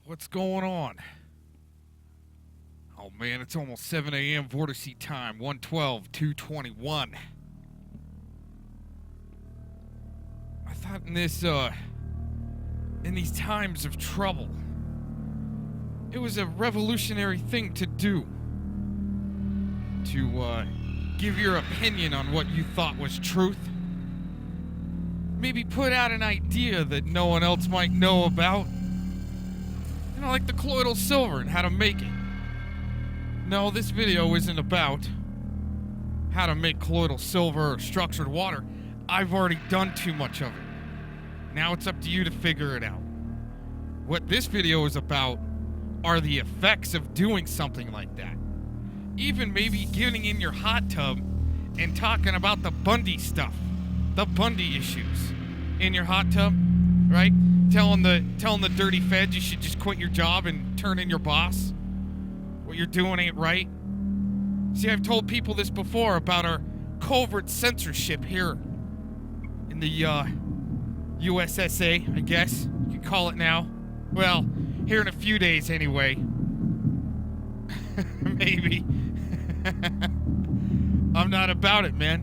What's going on? Oh man, it's almost 7 a.m. Vortice time, 112-221. I thought in these times of trouble, it was a revolutionary thing to do. To give your opinion on what you thought was truth. Maybe put out an idea that no one else might know about. You know, like the colloidal silver and how to make it. No, this video isn't about how to make colloidal silver or structured water. I've already done too much of it. Now it's up to you to figure it out. What this video is about are the effects of doing something like that. Even maybe getting in your hot tub and talking about the Bundy stuff, the Bundy issues in your hot tub, right? Telling the dirty feds you should just quit your job and turn in your boss. What you're doing ain't right. See, I've told people this before about our covert censorship here in the USSA, I guess you could call it now. Well, here in a few days anyway. Maybe. I'm not about it, man.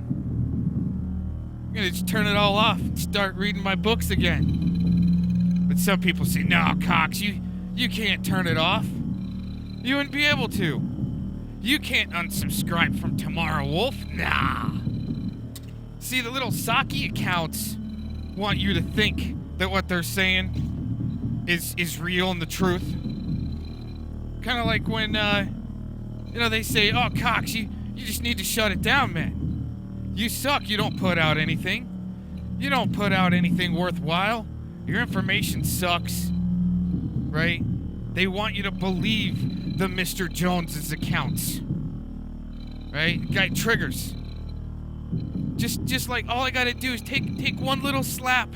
I'm gonna just turn it all off and start reading my books again. But some people say, no, Cox, you can't turn it off. You wouldn't be able to. You can't unsubscribe from Tomorrow Wolf. Nah. See, the little Saki accounts want you to think that what they're saying is real and the truth. Kind of like when, they say, oh, Cox, you just need to shut it down, man. You suck. You don't put out anything. You don't put out anything worthwhile. Your information sucks, right? They want you to believe the Mr. Jones's accounts, right? Guy triggers. Just like all I gotta do is take one little slap,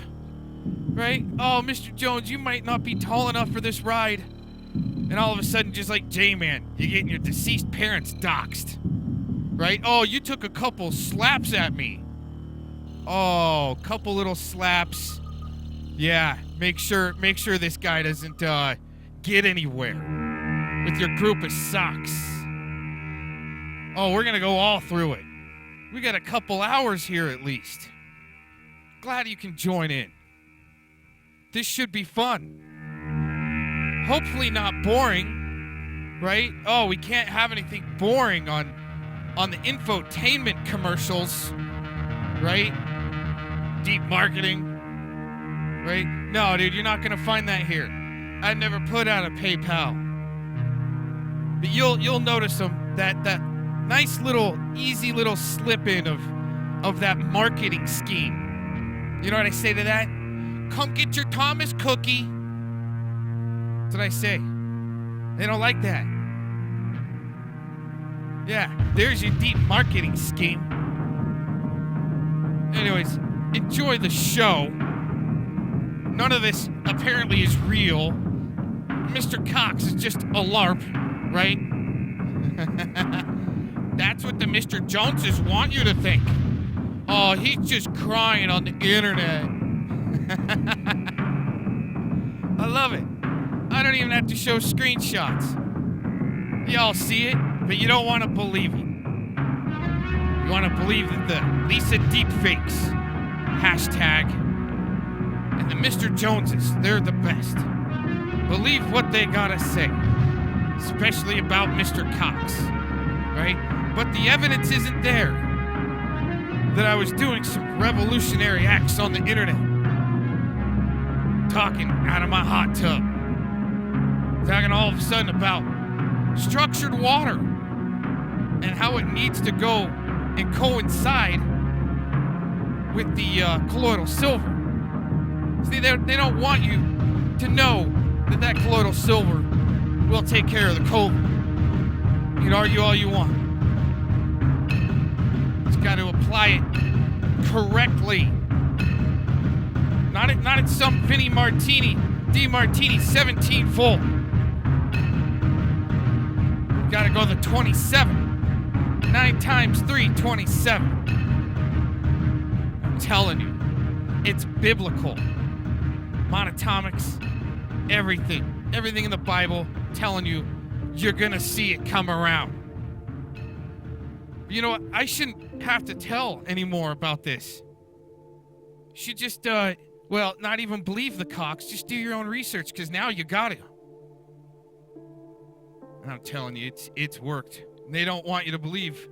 right? Oh, Mr. Jones, you might not be tall enough for this ride. And all of a sudden, just like J-Man, you're getting your deceased parents doxxed, right? Oh, you took a couple slaps at me. Oh, couple little slaps. Yeah, make sure this guy doesn't get anywhere with your group of socks. Oh, we're gonna go all through it. We got a couple hours here at least. Glad you can join in. This should be fun. Hopefully not boring, right? Oh, we can't have anything boring on the infotainment commercials, right? Deep marketing. Right? No, dude, you're not gonna find that here. I never put out a PayPal. But you'll notice them that nice little easy little slip in of that marketing scheme. You know what I say to that? Come get your Thomas cookie. That's what I say. They don't like that. Yeah, there's your deep marketing scheme. Anyways, enjoy the show. None of this apparently is real. Mr. Cox is just a LARP, right? That's what the Mr. Joneses want you to think. Oh, he's just crying on the internet. I love it. I don't even have to show screenshots. Y'all see it, but you don't want to believe it. You want to believe that the Lisa deepfakes hashtag and the Mr. Joneses, they're the best. Believe what they gotta say, especially about Mr. Cox, right? But the evidence isn't there that I was doing some revolutionary acts on the internet. Talking out of my hot tub. Talking all of a sudden about structured water and how it needs to go and coincide with the colloidal silver. See, they don't want you to know that colloidal silver will take care of the COVID. You can argue all you want. Just got to apply it correctly. Not at some Vinnie Martini, D-Martini 17 full. Got to go the 27. 9 times 3, 27. I'm telling you, it's biblical. Monatomics, everything. everything in the Bible telling you you're gonna see it come around. You know what? I shouldn't have to tell anymore about this. You should just, well, not even believe the cocks. Just do your own research, because now you got to. And I'm telling you, it's worked. And they don't want you to believe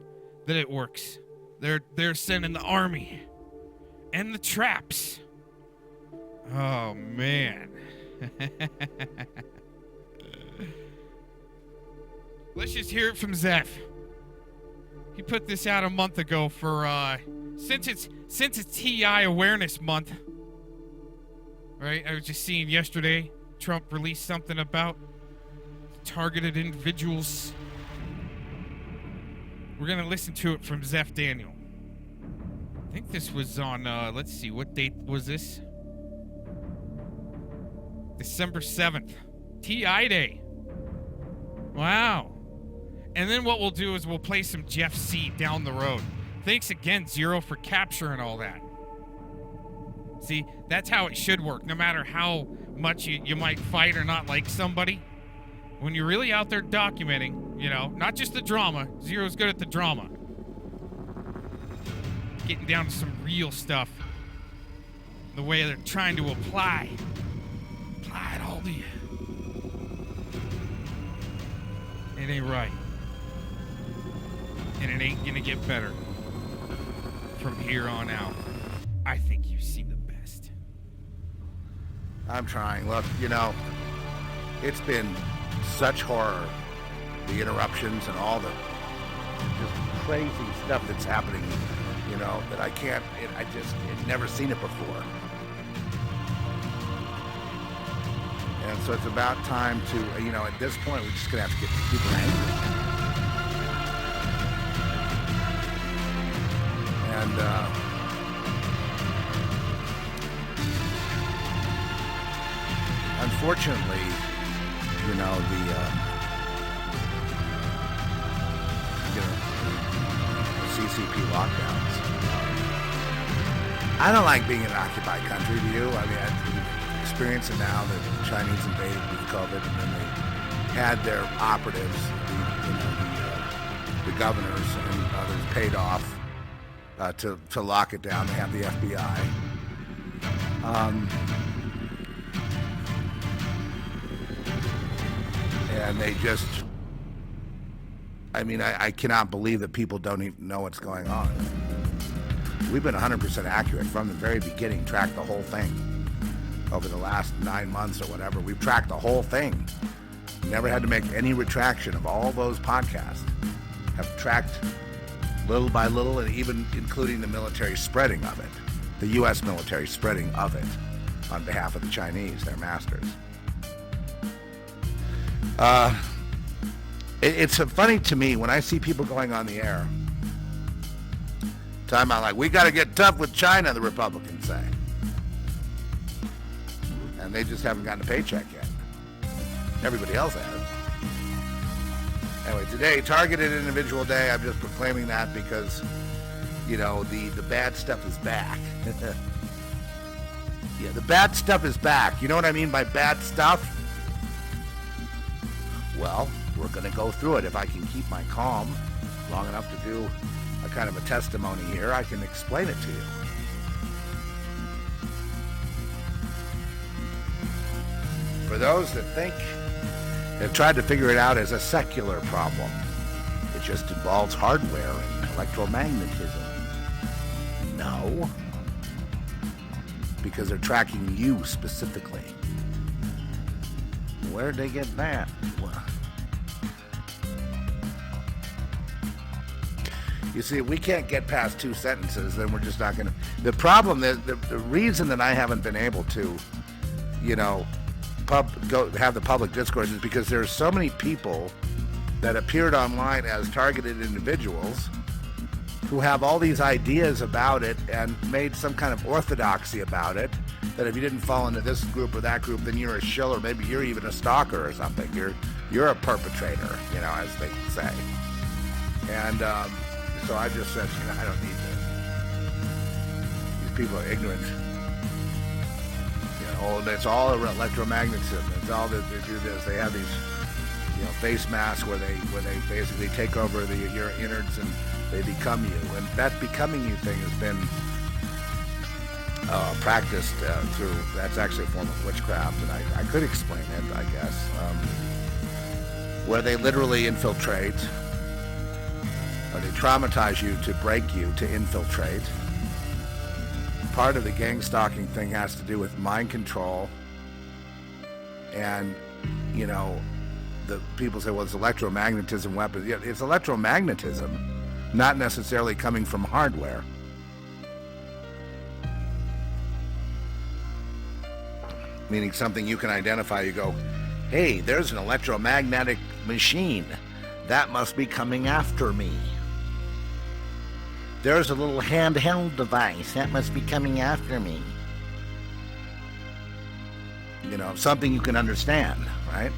that it works. They're sending the army and the traps. Oh, man. Let's just hear it from Zeph. He put this out a month ago for, since it's TI Awareness Month. Right? I was just seeing yesterday, Trump released something about targeted individuals. We're going to listen to it from Zeph Daniel. I think this was on, let's see, what date was this? December 7th. TI Day. Wow. And then what we'll do is we'll play some Jeff C. down the road. Thanks again, Zero, for capturing all that. See, that's how it should work. No matter how much you might fight or not like somebody, when you're really out there documenting, you know, not just the drama. Zero's good at the drama. Getting down to some real stuff. The way they're trying to apply it all to you. It ain't right. And it ain't gonna get better from here on out. I think you see the best. I'm trying. Look, you know, it's been such horror. The interruptions and all the just crazy stuff that's happening, you know, that I can't, I've never seen it before. And so it's about time to, you know, at this point, we're just gonna have to get people angry. And, unfortunately, you know, the CCP lockdowns. I don't like being in an occupied country, do you? I mean, I'm experiencing now that the Chinese invaded with COVID, and then they had their operatives, the governors and others paid off to lock it down. They have the FBI. And they just, I mean, I cannot believe that people don't even know what's going on. We've been 100% accurate from the very beginning, tracked the whole thing. Over the last 9 months or whatever, we've tracked the whole thing. Never had to make any retraction of all those podcasts. Have tracked little by little, and even including the military spreading of it. The U.S. military spreading of it on behalf of the Chinese, their masters. It's funny to me when I see people going on the air, talking about like, we got to get tough with China, the Republicans say. And they just haven't gotten a paycheck yet. Everybody else has. Anyway, today, Targeted Individual Day. I'm just proclaiming that because, you know, the bad stuff is back. Yeah, the bad stuff is back. You know what I mean by bad stuff? Well, we're going to go through it. If I can keep my calm long enough to do a kind of a testimony here, I can explain it to you. For those that think, have tried to figure it out as a secular problem, it just involves hardware and electromagnetism. No. Because they're tracking you specifically. Where'd they get that? You see, if we can't get past 2 sentences, then we're just not going to... The problem, the reason that I haven't been able to, you know, have the public discourse is because there are so many people that appeared online as targeted individuals who have all these ideas about it and made some kind of orthodoxy about it, that if you didn't fall into this group or that group, then you're a shill, or maybe you're even a stalker or something. You're a perpetrator, you know, as they say. And so I just said, you know, I don't need this. These people are ignorant. You know, Oh, it's all electromagnetism. It's all that they do this. They have these, face masks where they basically take over your innards and they become you. And that becoming you thing has been practiced through. That's actually a form of witchcraft, and I could explain it, I guess, where they literally infiltrate, or they traumatize you to break you to infiltrate. Part of the gang stalking thing has to do with mind control, and the people say, well, it's electromagnetism weapons. Yeah, it's electromagnetism, not necessarily coming from hardware. Meaning something you can identify. You go, hey, there's an electromagnetic machine that must be coming after me. There's a little handheld device that must be coming after me. Something you can understand, right?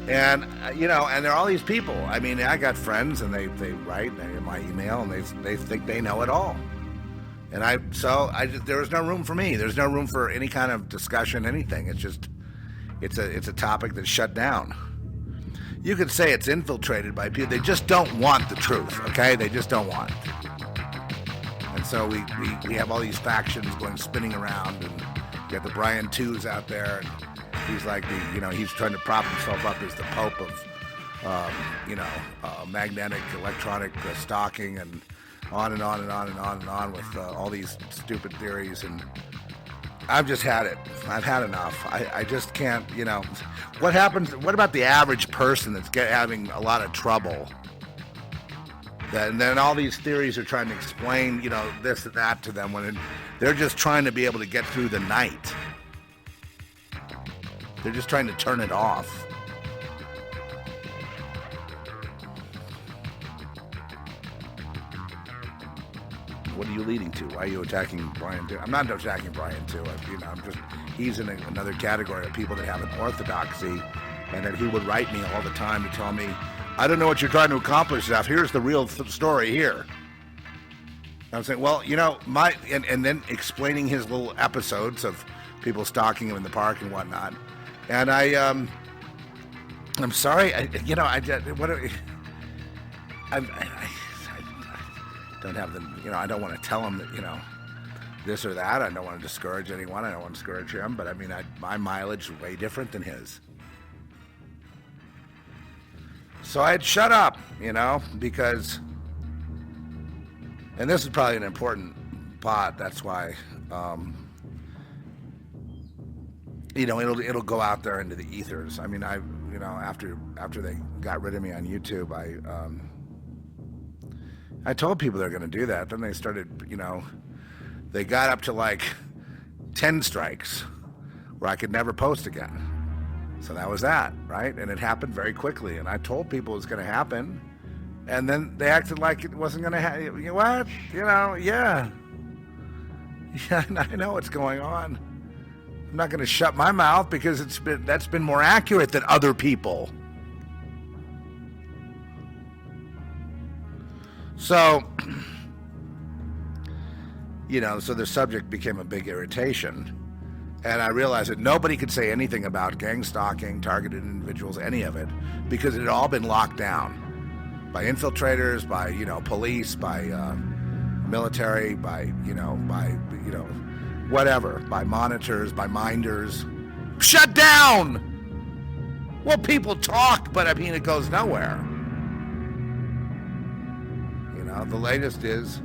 And, and there are all these people. I mean, I got friends, and they write in my email, and they think they know it all. And there was no room for me. There's no room for any kind of discussion, anything. It's a topic that's shut down. You could say it's infiltrated by people. They just don't want the truth, okay? They just don't want it. And so we have all these factions spinning around, and you got the Brian Twos out there, and he's like he's trying to prop himself up as the Pope of, magnetic, electronic stalking, and on and on and on and on and on with all these stupid theories. And I've just had it. I've had enough. I just can't, What happens? What about the average person that's having a lot of trouble? And then all these theories are trying to explain, this and that to them when they're just trying to be able to get through the night. They're just trying to turn it off. What are you leading to? Why are you attacking Brian too? I'm not attacking Brian too. He's in another category of people that have an orthodoxy, and that he would write me all the time to tell me, I don't know what you're trying to accomplish, Zeph. Here's the real story here. I'm saying, well, and then explaining his little episodes of people stalking him in the park and whatnot. And I'm sorry, I don't have the, I don't want to tell him that, this or that. I don't want to discourage anyone. I don't want to discourage him. But my mileage is way different than his. So I'd shut up, because, and this is probably an important part. That's why, it'll go out there into the ethers. I mean, after they got rid of me on YouTube, I told people they're going to do that. Then they started, they got up to like 10 strikes where I could never post again. So that was that, right? And it happened very quickly. And I told people it was going to happen. And then they acted like it wasn't going to happen. What? Yeah. Yeah, I know what's going on. I'm not going to shut my mouth because that's been more accurate than other people. So, so the subject became a big irritation. And I realized that nobody could say anything about gang stalking, targeted individuals, any of it, because it had all been locked down by infiltrators, by, police, by military, by whatever, by monitors, by minders. Shut down! Well, people talk, but it goes nowhere. The latest is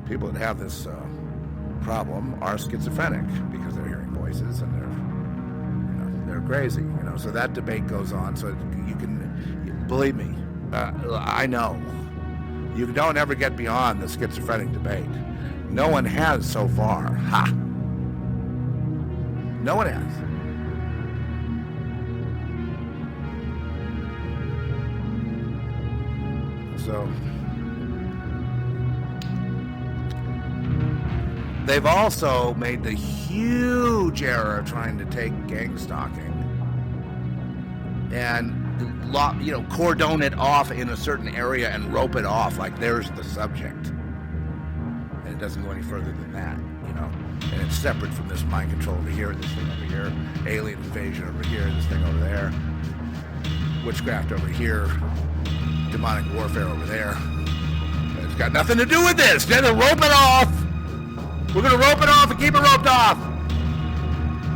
people that have this problem are schizophrenic because they're hearing voices and they're crazy. So that debate goes on. So you can believe me. I know you don't ever get beyond the schizophrenic debate. No one has so far. Ha! No one has. So. They've also made the huge error of trying to take gang stalking and, cordon it off in a certain area and rope it off like there's the subject. And it doesn't go any further than that. you know, and it's separate from this mind control over here, this thing over here, alien invasion over here, this thing over there, witchcraft over here, demonic warfare over there. It's got nothing to do with this. They're gonna rope it off. We're gonna rope it off and keep it roped off.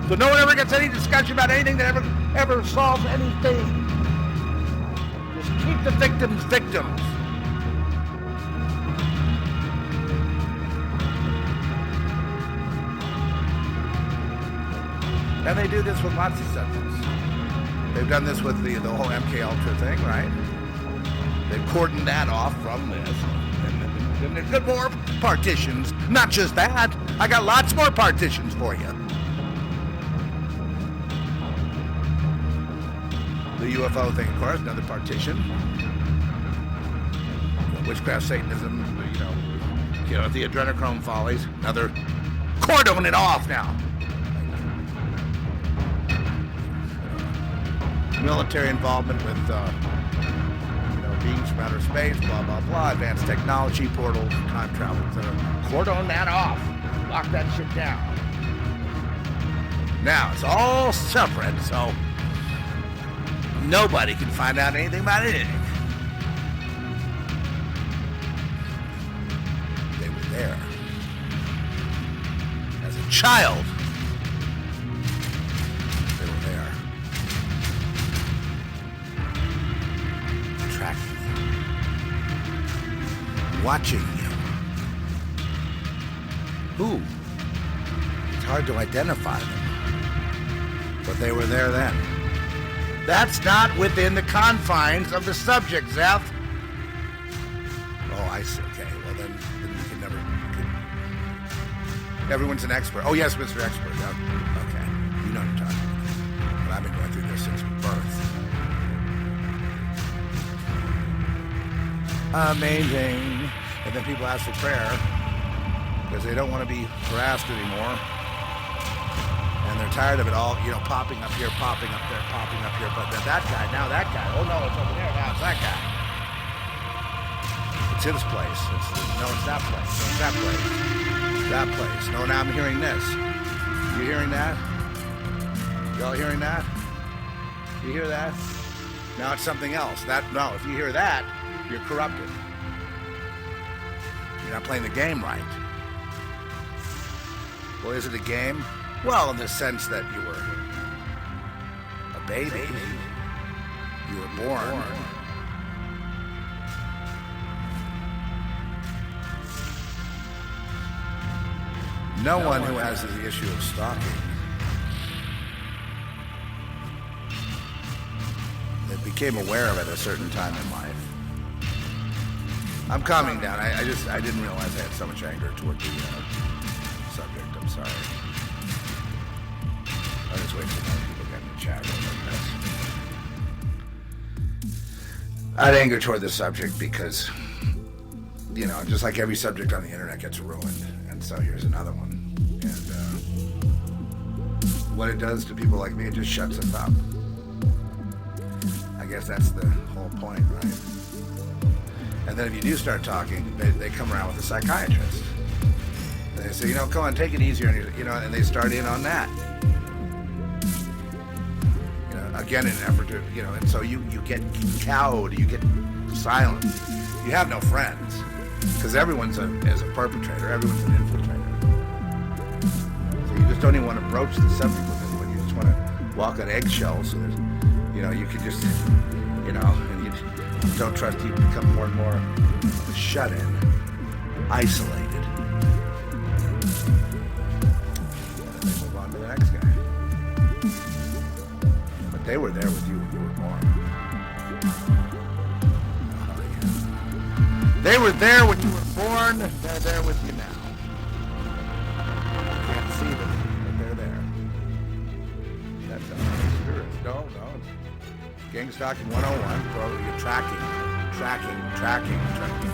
So no one ever gets any discussion about anything that ever solves anything. Just keep the victims victims. And they do this with lots of subjects. They've done this with the whole MK Ultra thing, right? They've cordoned that off from this. And there's good more partitions. Not just that. I got lots more partitions for you. The UFO thing, of course, another partition. Witchcraft, Satanism, you know, the adrenochrome follies, another cordon it off now. Military involvement with, beings from outer space, blah, blah, blah, advanced technology, portals, time travel, etc. Cordon that off. Lock that shit down. Now, it's all separate, so nobody can find out anything about anything. They were there. As a child, they were there. Tracking you. Watching you. Who? It's hard to identify them. But they were there then. That's not within the confines of the subject, Zeph. Oh, I see. Okay, well then you can never... Everyone's an expert. Oh, yes, Mr. Expert. Okay, you know what I'm talking about. But I've been going through this since birth. Amazing. And then people ask for prayer because they don't want to be harassed anymore. And they're tired of it all, popping up here, popping up there, popping up here. But then that guy, now that guy. Oh, no, it's over there. Now it's that guy. It's his place. It's that place. No, it's that place. It's that place. No, now I'm hearing this. You hearing that? Y'all hearing that? You hear that? Now it's something else. No, if you hear that, you're corrupted. You're not playing the game right. Well, is it a game? Well, in the sense that you were a baby. You were born. No one who has the issue of stalking. They became aware of it at a certain time in life. I'm calming down. I didn't realize I had so much anger toward the subject. I'm sorry. I'll just wait for more people get in the chat room like this. I had anger toward this subject because, just like every subject on the internet gets ruined. And so here's another one. And what it does to people like me, it just shuts us up. I guess that's the whole point, right? And then if you do start talking, they come around with a psychiatrist. And they say, come on, take it easier. And they start in on that. Again, in an effort to, and so you get cowed, you get silent. You have no friends, because everyone's is a perpetrator, everyone's an infiltrator. So you just don't even want to broach the subject with anyone. You just want to walk on eggshells. So there's, you can just, and you don't trust. You become more and more shut in, isolated. And then they move on to the next guy. They were there with you when you were born. Oh, yeah. They were there when you were born. They're there with you now. You can't see them, but they're there. That's how spirits. No. Gang stalking 101. Bro, you're tracking.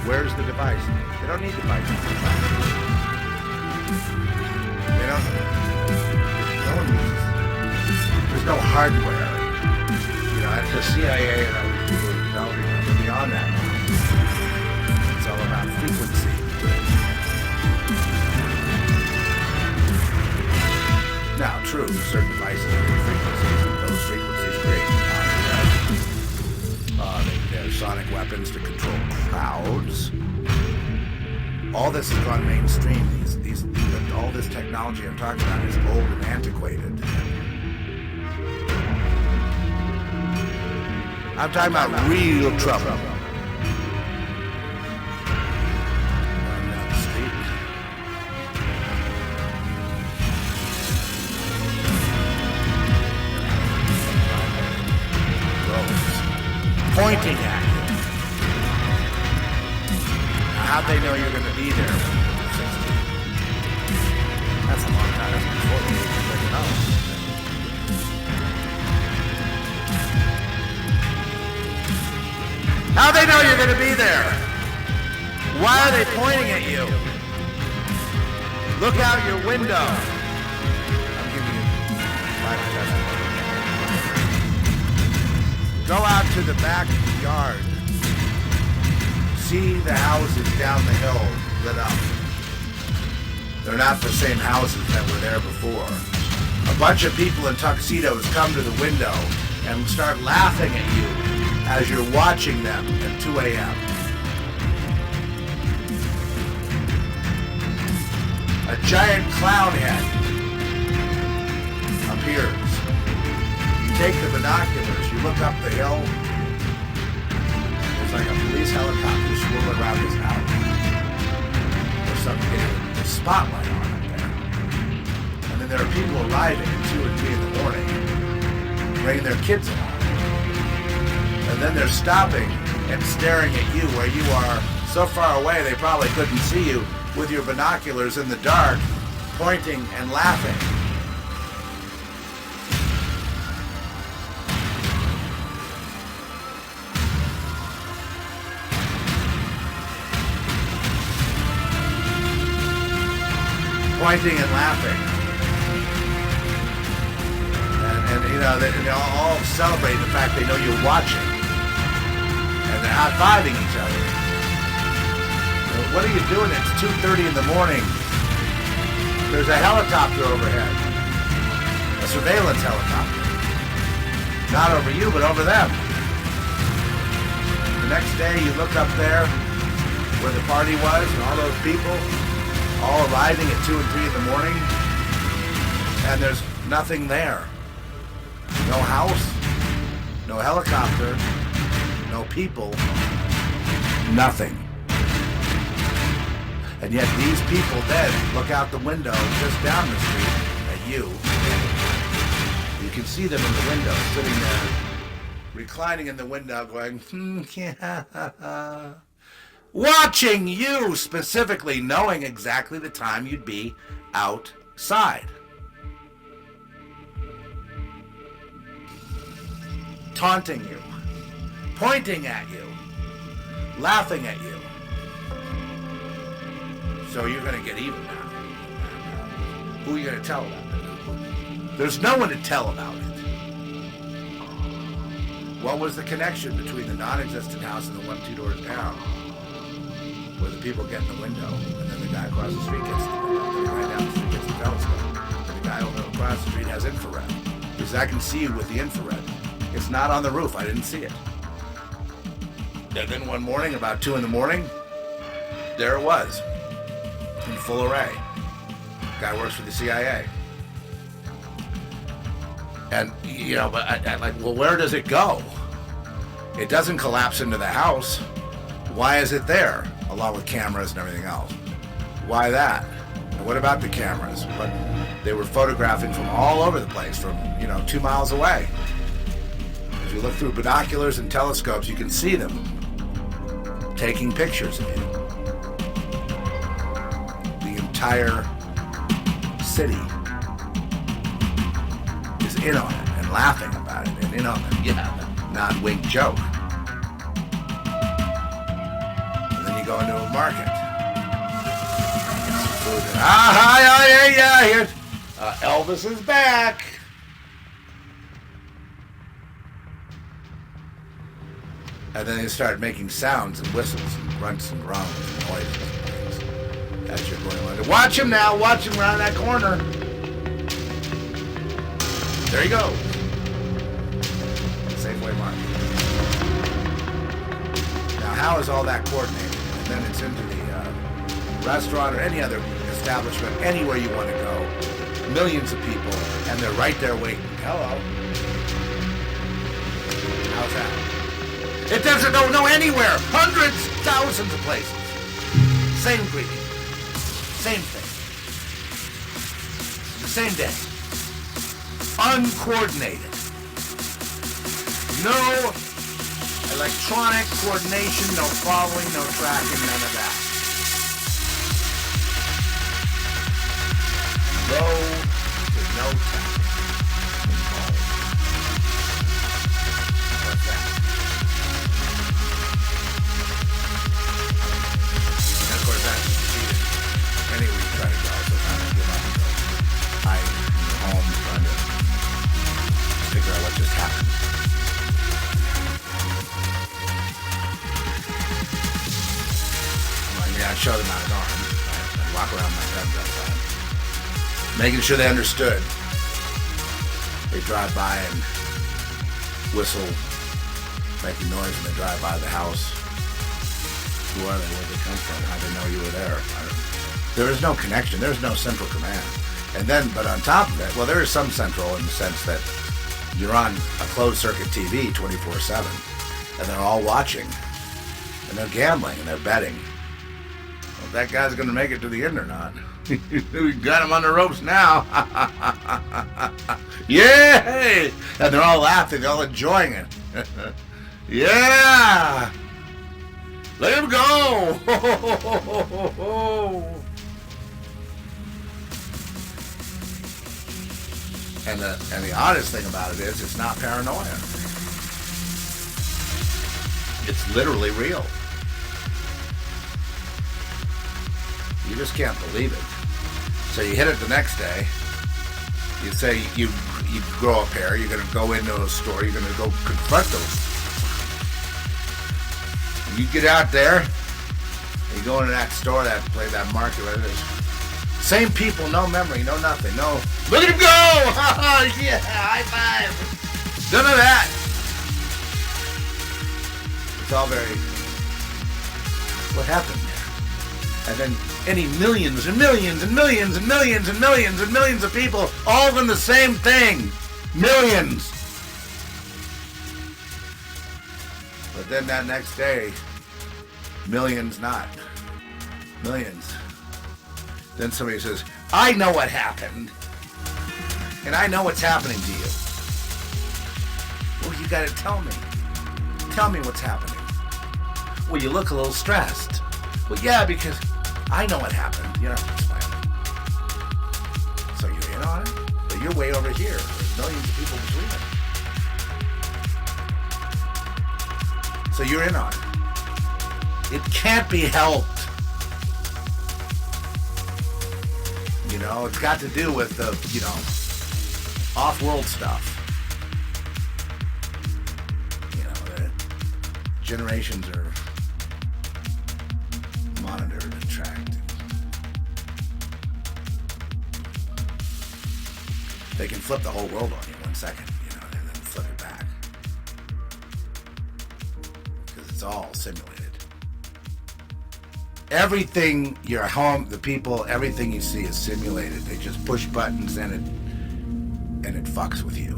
Where's the device? They don't need devices for tracking. They don't. No one needs. There's no hardware. That's the CIA and other people developing beyond that. It's all about frequency. Now, true, certain devices have frequencies, and those frequencies create there's sonic weapons to control crowds. All this has gone mainstream. All this technology I'm talking about is old and antiquated. I'm talking about real trouble. Running down the street. Pointing at you. Now, how'd they know you're going to be there? That's a long time. That's before they even figured out. How'd they know you're going to be there? Why are they pointing at you? Look out your window. I'm giving you 5 seconds. Go out to the backyard. See the houses down the hill lit up. They're not the same houses that were there before. A bunch of people in tuxedos come to the window and start laughing at you as you're watching them at 2 a.m. A giant clown head appears. You take the binoculars, you look up the hill, there's like a police helicopter swirling around his house. There's something getting the spotlight on up there. And then there are people arriving at 2 or 3 in the morning, bringing their kids along. And then they're stopping and staring at you where you are so far away they probably couldn't see you with your binoculars in the dark, pointing and laughing. Pointing and laughing. And you know, they all celebrate the fact they know you're watching. And they're high-fiving each other. What are you doing? It's 2:30 in the morning. There's a helicopter overhead. A surveillance helicopter. Not over you, but over them. The next day you look up there where the party was and all those people all arriving at 2 and 3 in the morning, and there's nothing there. No house, no helicopter, no people, nothing. And yet these people then look out the window just down the street at you. You can see them in the window, sitting there, reclining in the window, going, yeah. Watching you specifically, knowing exactly the time you'd be outside. Taunting you, pointing at you, laughing at you. So you're going to get even now. Who are you going to tell about it? There's no one to tell about it. What was the connection between the non-existent house and the one 2 doors down? Where the people get in the window, and then the guy across the street gets the window, the guy down the street gets the telescope, and the guy over across the street has infrared. Because I can see you with the infrared. It's not on the roof. I didn't see it. And then one morning, about 2 in the morning, there it was, in full array. Guy works for the CIA. And, you know, but I like, well, where does it go? It doesn't collapse into the house. Why is it there, along with cameras and everything else? Why that? And what about the cameras? But they were photographing from all over the place, from, 2 miles away. If you look through binoculars and telescopes, you can see them taking pictures of you. The entire city is in on it and laughing about it and in on the non-wink joke. And then you go into a market. Get some food. Yeah, here's Elvis is back. And then they start making sounds and whistles and grunts and groans and noises and things as you're going along. Watch him now, watch him around that corner. There he goes. Safeway Market. Now, how is all that coordinated? And then it's into the restaurant or any other establishment, anywhere you want to go. Millions of people, and they're right there waiting. Hello. How's that? It doesn't go anywhere. Hundreds, thousands of places. Same greeting. Same thing. The same day. Uncoordinated. No electronic coordination, no following, no tracking, none of that. Low to no tracking involved. What's that? And of course that's cheated. Anywhere you try to go, so kind of give up and go hide in your home trying to figure out what just happened. I'd show them out his arm. I'd walk around my friends outside, making sure they understood. They drive by and whistle, making noise when they drive by the house. Who are they? Where did they come from? How do they know you were there? There is no connection. There's no central command. And then, but on top of that, well, there is some central in the sense that you're on a closed circuit TV 24/7, and they're all watching, and they're gambling, and they're betting. If that guy's going to make it to the end or not. We got him on the ropes now. Yay! And they're all laughing, they're all enjoying it. Yeah! Let him go! And the oddest thing about it is it's not paranoia. It's literally real. You just can't believe it. So you hit it the next day. You say you grow a pair. You're going to go into a store. You're going to go confront them. You get out there. You go into that store, that place, that market, whatever it is. Same people, no memory, no nothing, no. Look at him go! Yeah, high five. None of that. It's all very. What happened there? And then any millions and millions and millions and millions and millions and millions of people all doing the same thing. Millions. But then that next day, millions not. Millions. Then somebody says, I know what happened. And I know what's happening to you. Well, you gotta tell me. Tell me what's happening. Well, you look a little stressed. Well, yeah, because I know what happened. You don't have to explain it. So you're in on it? But you're way over here. There's millions of people between them. So you're in on it. It can't be helped. You know, it's got to do with the, off-world stuff. The generations are monitored and tracked. They can flip the whole world on you in 1 second, and then flip it back. Because it's all simulated. Everything, your home, the people, everything you see is simulated. They just push buttons and it fucks with you.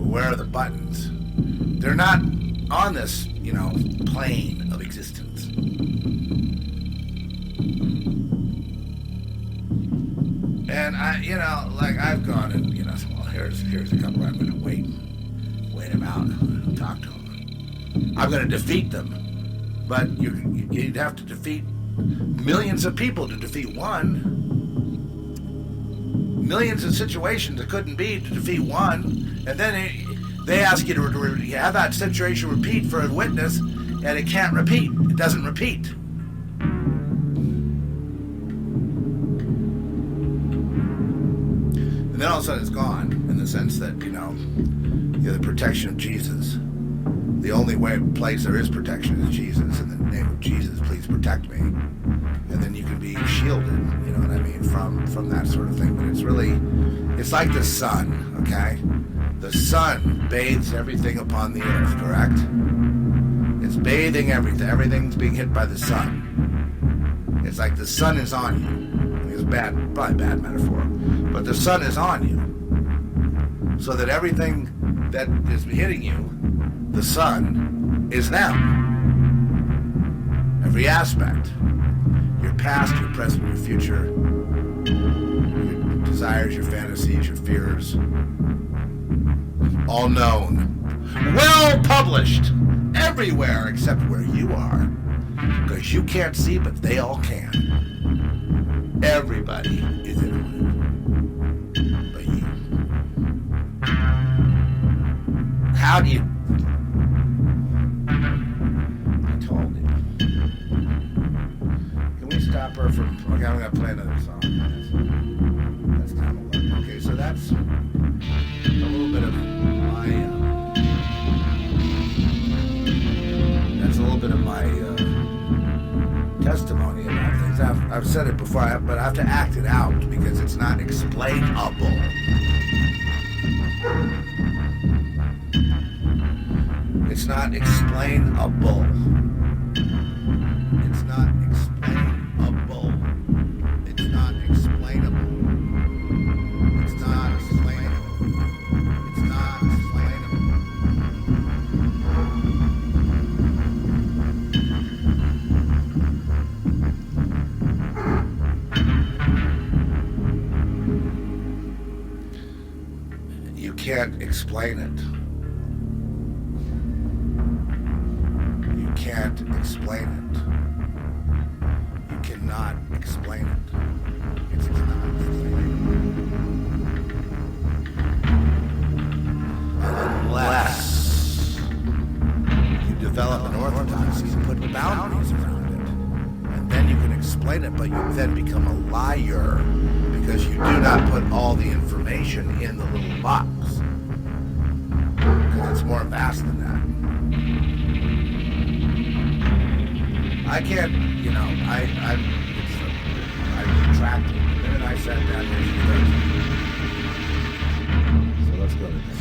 Where are the buttons? They're not on this, plane of existence. And I've gone and, well, here's a couple I'm going to wait him out and talk to him. I'm going to defeat them. But you'd have to defeat millions of people to defeat one. Millions of situations it couldn't be to defeat one. And then they ask you to have that situation repeat for a witness, and it can't repeat. It doesn't repeat. And then all of a sudden it's gone, in the sense that, the protection of Jesus. The only place there is protection is Jesus. In the name of Jesus, please protect me. And then you can be shielded, you know what I mean, from that sort of thing. But it's like the sun, okay? The sun bathes everything upon the earth, correct? It's bathing everything. Everything's being hit by the sun. It's like the sun is on you. It's probably a bad metaphor, but the sun is on you, so that everything that is hitting you, the sun, is them. Every aspect. Your past, your present, your future, your desires, your fantasies, your fears. All known. Well published. Everywhere except where you are. Because you can't see, but they all can. Everybody is in on it. But you. How do you... I told you. Can we stop her from... Okay, I'm going to play another song. That's time 11. Okay, so that's a little bit of my... that's a little bit of my testimony about things. I've said it before, but I have to act it out because it's not explainable. It's not explainable. It's not explainable. It's not explainable. It's not explainable. It's not explainable. You can't explain it. You can't explain it. You cannot explain it. It's not explainable. Unless you develop an orthodoxy and put boundaries around it. And then you can explain it, but you then become a liar because you do not put all the information in the little box. Because it's more vast than that. I can't, you know, I retract it. The minute I said that, there's a thing. So let's go to this.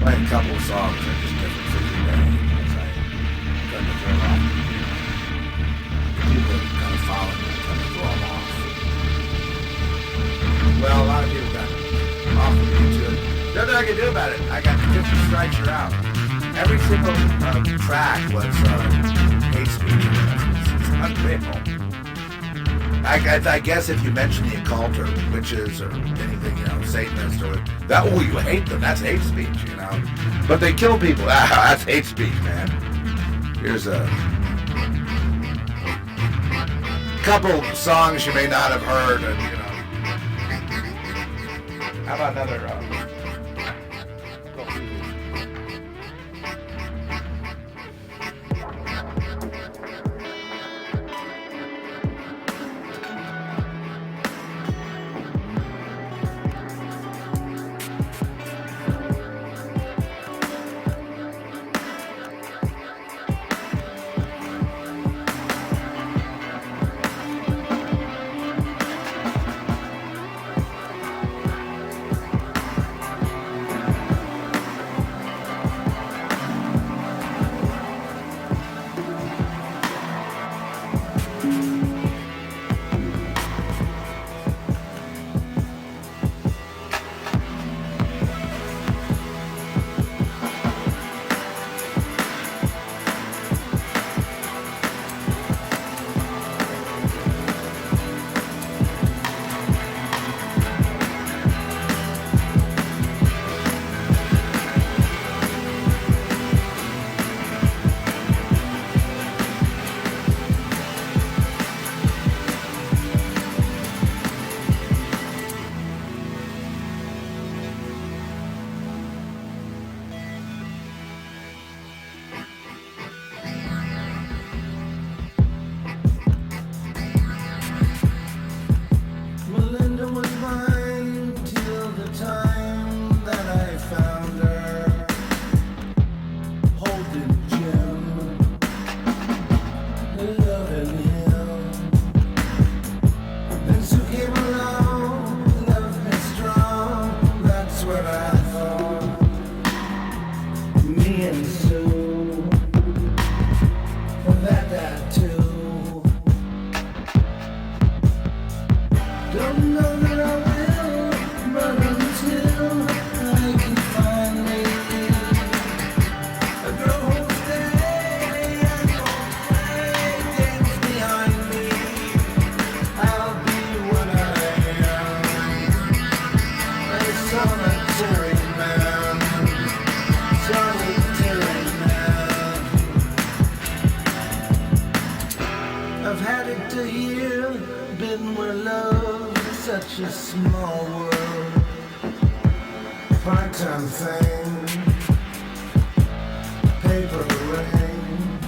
Play a couple of songs that are just different for today, because I tend to throw off. The people that kind of follow me, I tend to throw them off. Well, a lot of people got off with YouTube. Nothing I can do about it. I got 50 strikes, you're out. Every single track was hate speech. It's unreal. I guess if you mention the occult or witches or anything, you know, Satanist or that, oh, you hate them. That's hate speech, you know. But they kill people. That's hate speech, man. Here's a couple songs you may not have heard, and you know. How about another? I've had it to here, been where love is such a small world. Part-time thing, paper rain.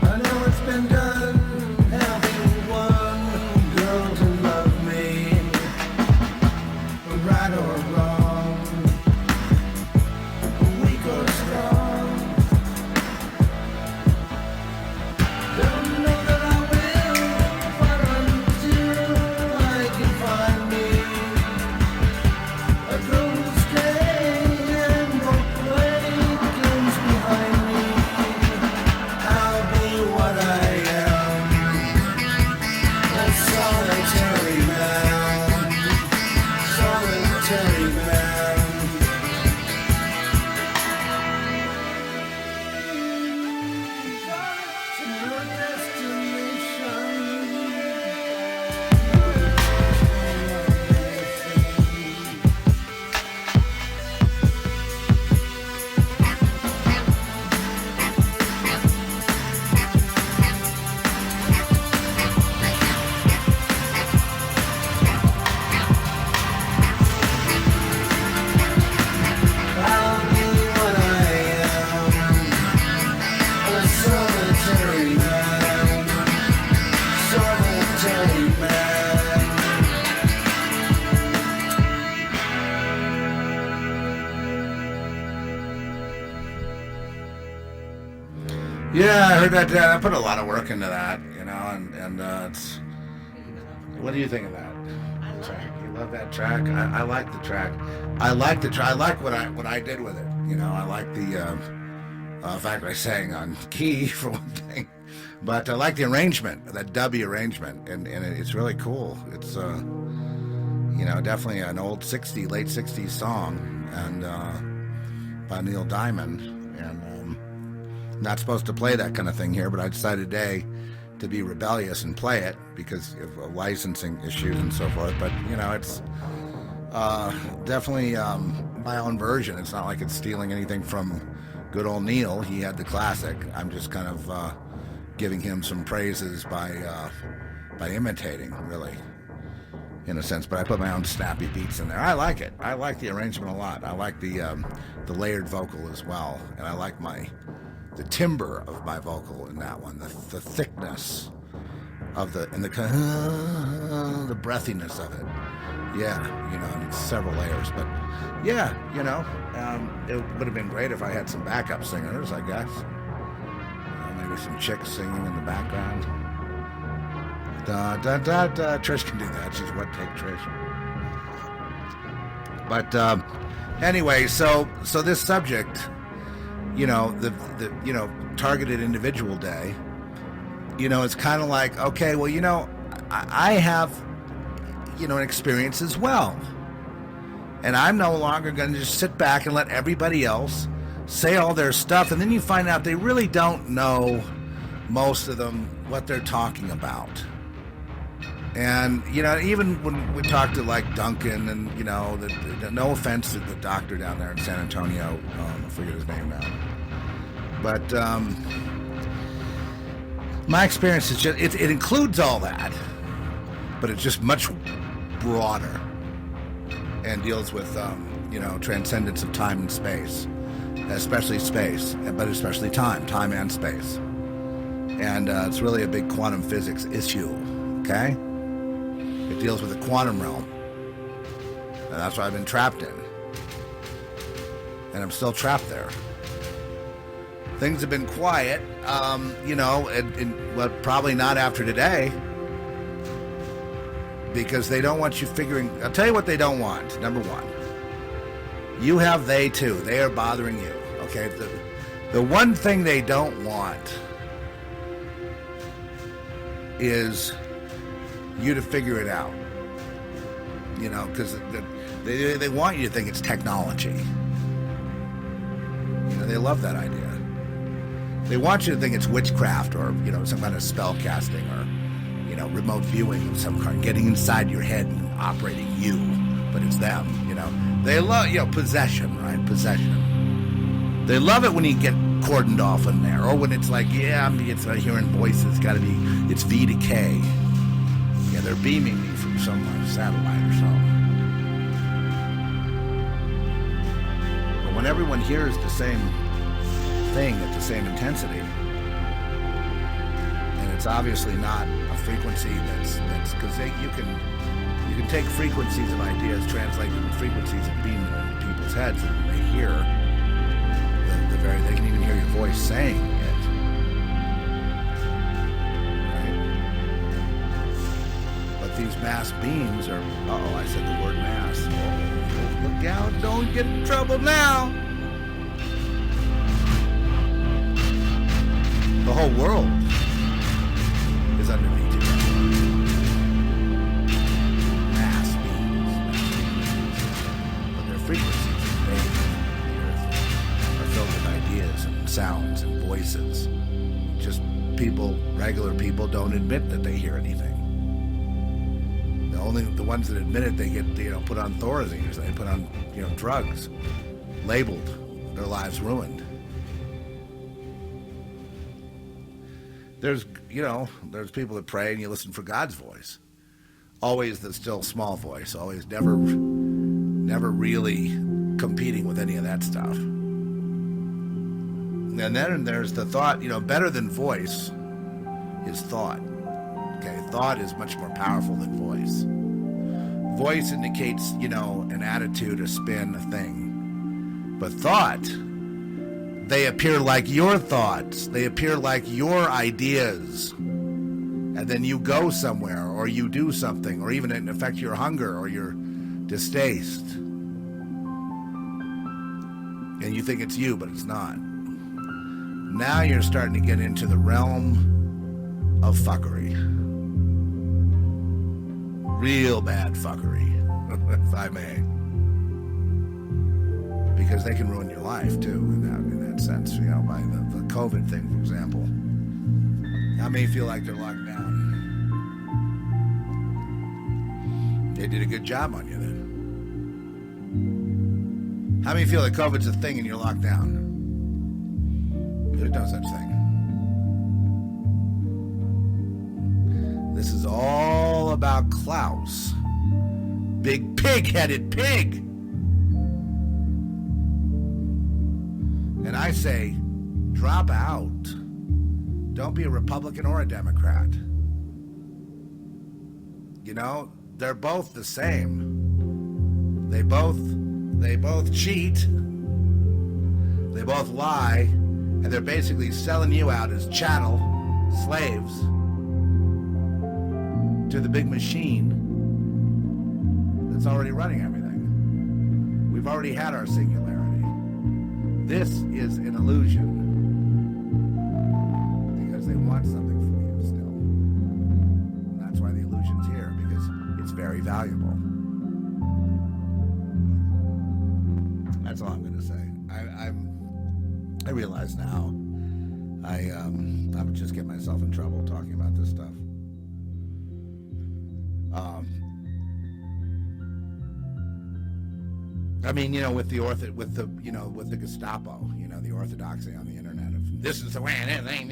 I know it's been done, having one girl to love me, right or wrong, weak or strong. Don't know that I will, but until I can find me a girl who'll stay and won't play games behind me, I'll be what I am, a solitary man, solitary man. To your destination. I'll be what I am, a solitary man, solitary man. Yeah, I heard that. I put a lot of work into that, you know, and it's. What do you think of that track? You love that track? I like the track. I like the track. I like what I did with it. You know, I like the fact I sang on key for one thing, but I like the arrangement, that W arrangement, and it's really cool. It's you know, definitely an old late '60s song, and by Neil Diamond, and not supposed to play that kind of thing here, but I decided today to be rebellious and play it because of licensing issues and so forth. But you know, it's definitely my own version. It's not like it's stealing anything from good old Neil. He had the classic. I'm just kind of giving him some praises by imitating, really, in a sense. But I put my own snappy beats in there. I like it. I like the arrangement a lot. I like the layered vocal as well, and I like the timbre of my vocal in that one, the thickness of the breathiness of it. Yeah, you know, it's several layers, but yeah, you know, it would have been great if I had some backup singers, I guess. Maybe some chicks singing in the background. Da da da da. Trish can do that. She's What Take Trish. But anyway, so this subject, you know, the you know, targeted individual day, you know, it's kind of like, okay, well, you know, I have, you know, an experience as well, and I'm no longer going to just sit back and let everybody else say all their stuff, and then you find out they really don't know, most of them, what they're talking about. And, you know, even when we talk to, like, Duncan and, you know, no offense to the doctor down there in San Antonio, I forget his name now. But my experience is just, it includes all that, but it's just much broader and deals with, you know, transcendence of time and space, especially space, but especially time and space. And it's really a big quantum physics issue, okay? It deals with the quantum realm, and that's what I've been trapped in, and I'm still trapped there. Things have been quiet, you know, well, probably not after today, because they don't want you figuring. I'll tell you what they don't want. Number one, you have they too. They are bothering you, okay? The one thing they don't want is you to figure it out, you know, because they want you to think it's technology. You know, they love that idea. They want you to think it's witchcraft or, you know, some kind of spell casting or, you know, remote viewing of some kind, getting inside your head and operating you, but it's them, you know. They love, you know, possession, right? Possession. They love it when you get cordoned off in there, or when it's like, it's hearing voices, it's V to K. Yeah, they're beaming me from some satellite or something. But when everyone hears the same thing at the same intensity, and it's obviously not a frequency that's because you can take frequencies of ideas, translate them to frequencies, and beam them into people's heads, and they hear they can even hear your voice saying it. Right? But these mass beams are, I said the word mass. Oh, look out, don't get in trouble now. The whole world is underneath you. Mass beams. But their frequencies are filled with ideas and sounds and voices. Just regular people don't admit that they hear anything. The ones that admit it, they get put on Thorazines, they put on drugs, labeled, their lives ruined. There's people that pray and you listen for God's voice. Always the still small voice, always never really competing with any of that stuff. And then there's the thought, better than voice is thought. Okay, thought is much more powerful than voice. Voice indicates, an attitude, a spin, a thing. But thought, they appear like your thoughts. They appear like your ideas. And then you go somewhere, or you do something, or even it affects your hunger or your distaste. And you think it's you, but it's not. Now you're starting to get into the realm of fuckery. Real bad fuckery, if I may. Because they can ruin your life, too, in that sense. By the COVID thing, for example. How many feel like they're locked down? They did a good job on you, then. How many feel like COVID's a thing and you're locked down? There's no such thing. This is all about Klaus. Big pig-headed pig. And I say, drop out. Don't be a Republican or a Democrat. They're both the same. They both cheat. They both lie. And they're basically selling you out as chattel, slaves, to the big machine that's already running everything. We've already had our singularity. This is an illusion. Because they want something from you still. And that's why the illusion's here, because it's very valuable. That's all I'm going to say. I realize now I would just get myself in trouble talking about this stuff. With the Gestapo, the orthodoxy on the internet of this is the way it is, ain't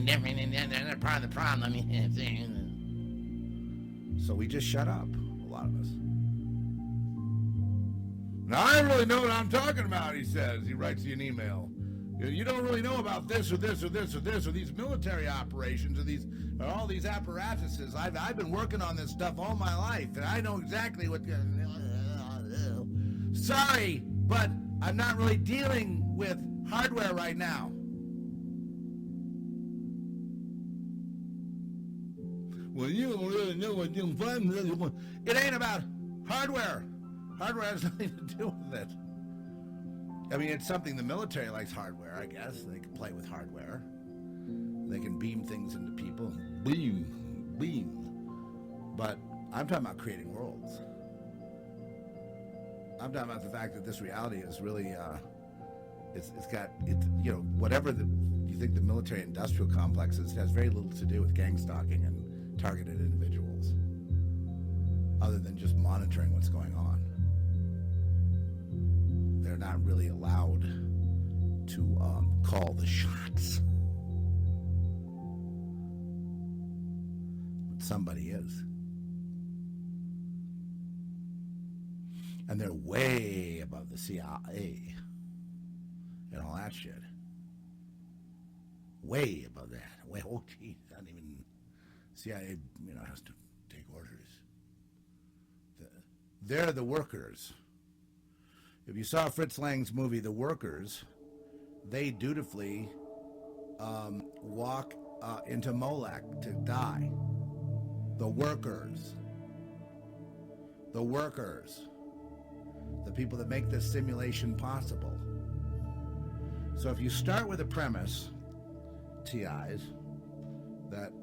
different, and they're part of the problem. So we just shut up, a lot of us. Now I really know what I'm talking about, he says. He writes you an email. You don't really know about this or this or this or this or these military operations or all these apparatuses. I've been working on this stuff all my life, and I know exactly what. Sorry, but I'm not really dealing with hardware right now. Well, you don't really know what you're finding. It ain't about hardware. Hardware has nothing to do with it. It's something the military likes hardware, I guess. They can play with hardware. They can beam things into people. Beam. But I'm talking about creating worlds. I'm talking about the fact that this reality is really, whatever you think the military-industrial complex is, it has very little to do with gang stalking and targeted individuals, other than just monitoring what's going on. They're not really allowed call the shots. But somebody is. And they're way above the CIA and all that shit. Way above that. Way, oh, geez, not even CIA, has to take orders. They're the workers. If you saw Fritz Lang's movie, The Workers, they dutifully walk into Molech to die. The workers. The workers. The people that make this simulation possible. So if you start with a premise, TIs, that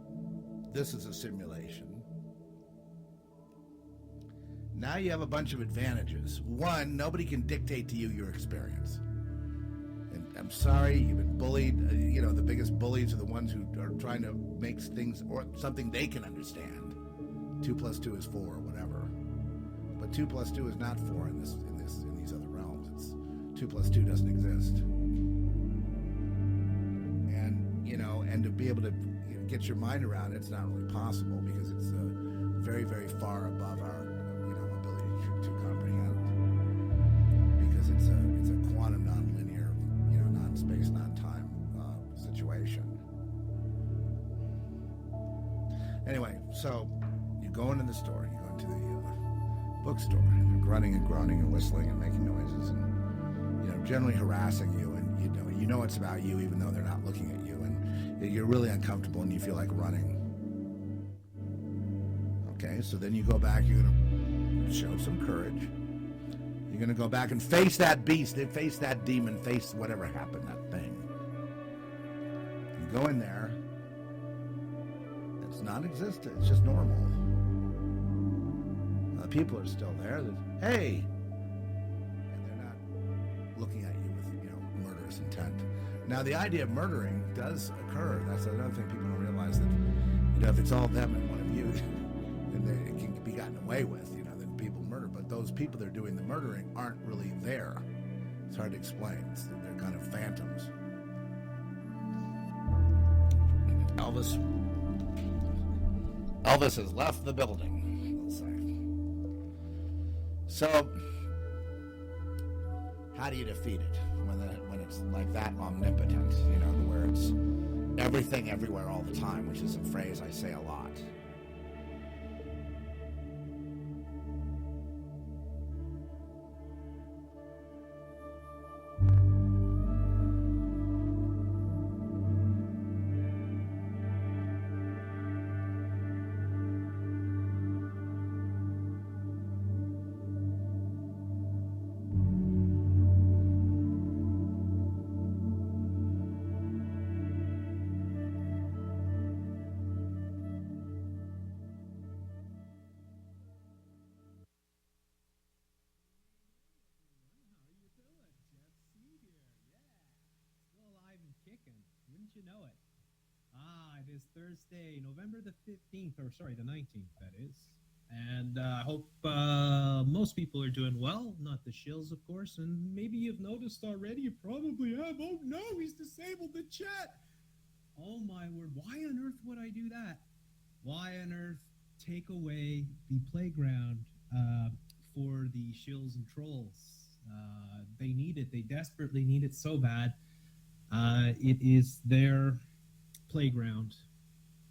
this is a simulation, now you have a bunch of advantages. One, nobody can dictate to you your experience. And I'm sorry, you've been bullied. The biggest bullies are the ones who are trying to make things or something they can understand. 2 + 2 is 4 or whatever. But 2 + 2 is not 4 in these other realms. It's 2 + 2 doesn't exist. And to be able to get your mind around it, it's not really possible because it's very, very far above our ability to comprehend. Because it's a quantum non-linear, non-space, non-time situation. Anyway, so you go into the store, you go into the bookstore, and they're grunting and groaning and whistling and making noises and generally harassing you, and you know it's about you even though they're not looking at you, and you're really uncomfortable and you feel like running. Okay, so then you go back, you're gonna show some courage. You're gonna go back and face that beast, face that demon, face whatever happened, that thing. You go in there, it's non-existent, it's just normal. The people are still there. Hey! And they're not looking at you with, murderous intent. Now, the idea of murdering does occur. That's another thing people don't realize, that, if it's all them and one of you, then it can be gotten away with, then people murder. But those people that are doing the murdering aren't really there. It's hard to explain. They're kind of phantoms. Elvis has left the building, let's say. So, how do you defeat it when it's like that omnipotent, where it's everything everywhere all the time, which is a phrase I say a lot. Wouldn't you know it? It is Thursday, November the 15th, or sorry, the 19th, that is. And I hope most people are doing well, not the shills, of course. And maybe you've noticed already, you probably have. Oh no, he's disabled the chat. Oh my word, why on earth would I do that? Why on earth take away the playground for the shills and trolls? They need it, they desperately need it so bad. It is their playground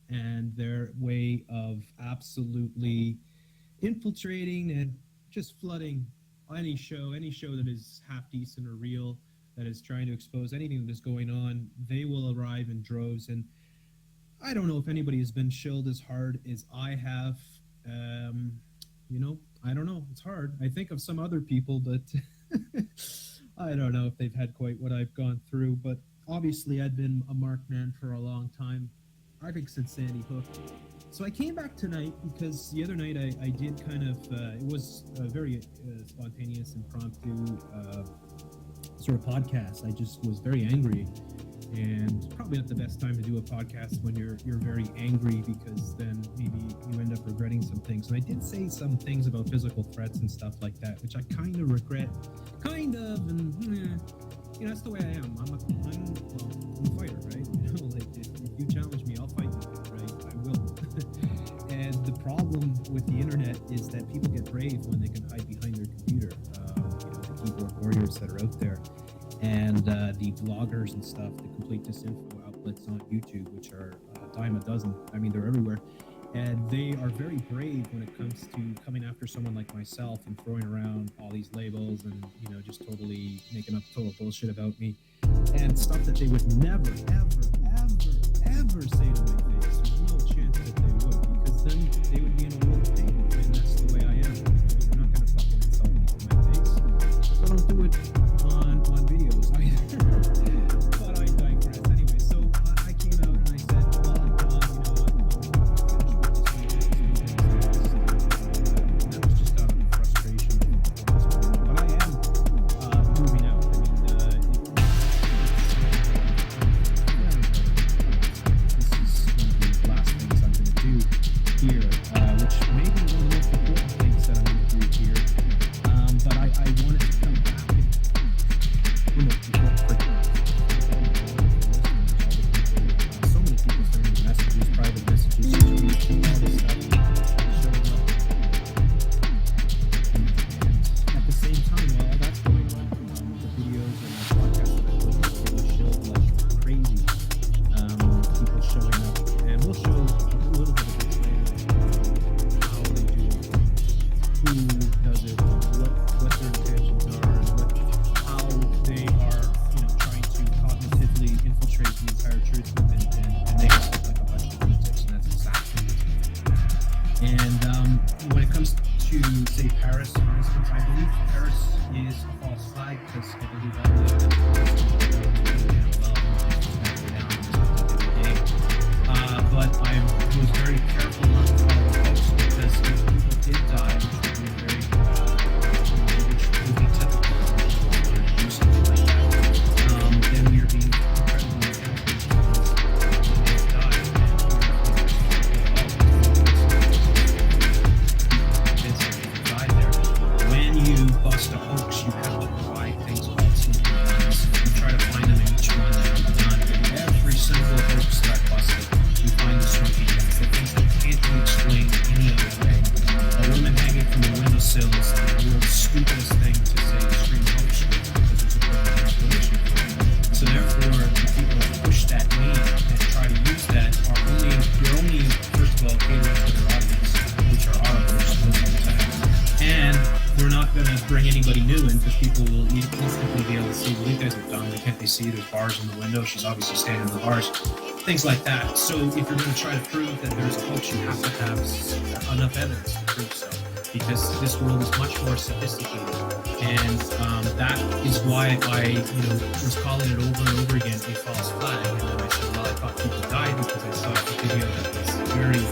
and their way of absolutely infiltrating and just flooding any show that is half decent or real, that is trying to expose anything that is going on. They will arrive in droves, and I don't know if anybody has been shilled as hard as I have. I don't know. It's hard. I think of some other people, but I don't know if they've had quite what I've gone through. But obviously, I've been a marked man for a long time. I think since Sandy Hook. So I came back tonight because the other night I did kind of, it was a very spontaneous, impromptu sort of podcast. I just was very angry, and probably not the best time to do a podcast when you're very angry, because then maybe you end up regretting some things. And I did say some things about physical threats and stuff like that, which I kind of regret, and you know, that's the way I am. I'm a fighter, right? You know, like if you challenge me, I'll fight you, right? I will. And the problem with the internet is that people get brave when they can hide behind their computer. You know, the keyboard warriors that are out there, and the bloggers and stuff, the complete disinfo outlets on YouTube, which are a dime a dozen. I mean, they're everywhere. And they are very brave when it comes to coming after someone like myself and throwing around all these labels and, you know, just totally making up total bullshit about me and stuff that they would never, ever, ever, ever say to my face. There's no chance that they would, because then they would be in a world of pain, and that's the way I am. You're not going to fucking insult me to my face. So don't do it on videos either. But I digress. Anyway, so I came out and I said, well, I'm done, you know, I'm finished with this and that was just out of frustration of what's going on. But I am moving out. I mean, this is one of the last things I'm going to do here, which may be one of the most important things that I'm going to do here. But I wanted to come back and so many people sending me messages, private messages, all this stuff, showing up. And at the same time, while all that's going on, the videos and the podcasts that I put up, they show like crazy. People showing up, and we'll show a little bit of this later, how they do it, who does it, what their intentions are, and how they are, you know, trying to cognitively infiltrate the entire truth movement and make us look like a bunch of lunatics, and that's exactly what's going on. And when it comes to, say, Paris, for instance, I believe Paris is a false flag because I believe all the but I was very careful not to follow the hoax, because if people did die, which would be very, which would be typical of people who would do something like that, then we are being incredibly careful because people die, and die there. When you bust a hoax, you have to provide things called simulations. You try to find them in each one that you've done. Every single hoax that I busted, you find the smoking guns, the things that can't be explained any other way. A woman hanging from a windowsill is the world's stupidest thing to say extreme hoax because there's a perfect explanation for it. So therefore, the people that push that me and try to use that are you're only, first of all, catering to their audience, which are our hosts most of the time. And we're not going to bring anybody new in because people will instantly be able to see, well, you guys are dumb, why can't they see there's bars in the window? She's obviously standing in the bars. Things like that. So if you're going to try to prove that there's a hoax, you have to have enough evidence to prove so, because this world is much more sophisticated, and that is why I, was calling it over and over again a false flag. And then I said, well, I thought people died because I saw a video that was very,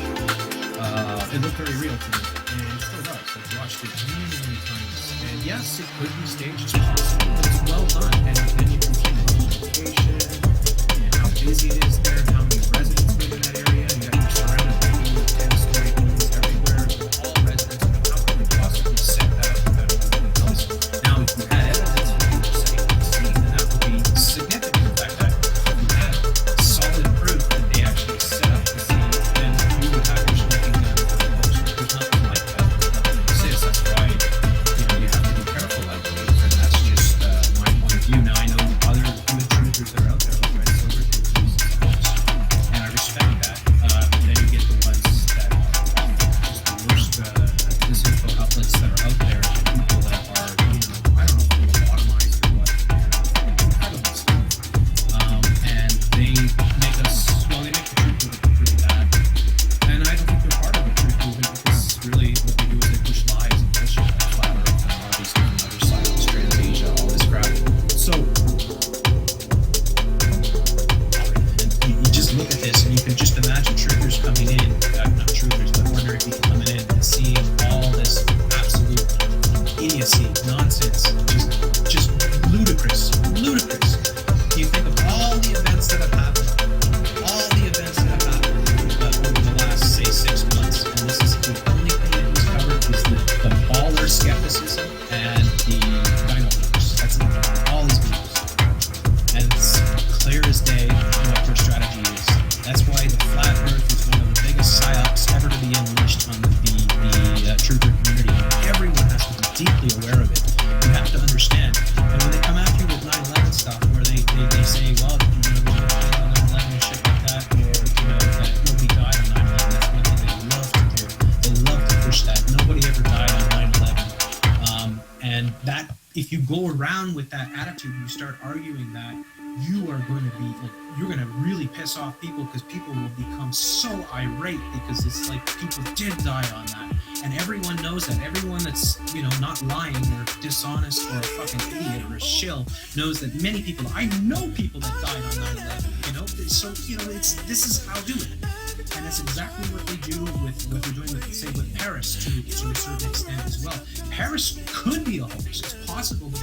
it looked very real to me, and it still does. I've watched it many, many times, and yes, it could be staged, it's possible, but it's well done, and then you can see the location and how busy it is there, and how many residents live in that area. You got your surrounded people with 10-story buildings everywhere, all residents. I mean, how could they possibly set that up without anybody else? Now, if you had evidence of people sitting on the scene, then that would be significant. In fact, if you had solid proof that they actually set up the scene, then you would have your smoking gun for the hoax. There's nothing like that. There's nothing that exists. That's why, you have to be careful, I believe, and that's just my point of view. Now, I know other good truthers that are out there, like Red Silver, and I respect if you go around with that attitude and you start arguing that, you are going to be like, you're going to really piss off people, because people will become so irate, because it's like people did die on that, and everyone knows that. Everyone that's, you know, not lying or dishonest or a fucking idiot or a shill knows that many people, I know people that died on 9/11, you know. So, you know, this is how do it. And that's exactly what they do with what they're doing with, say, with Paris to a certain extent as well. Paris could be a hoax. It's possible, but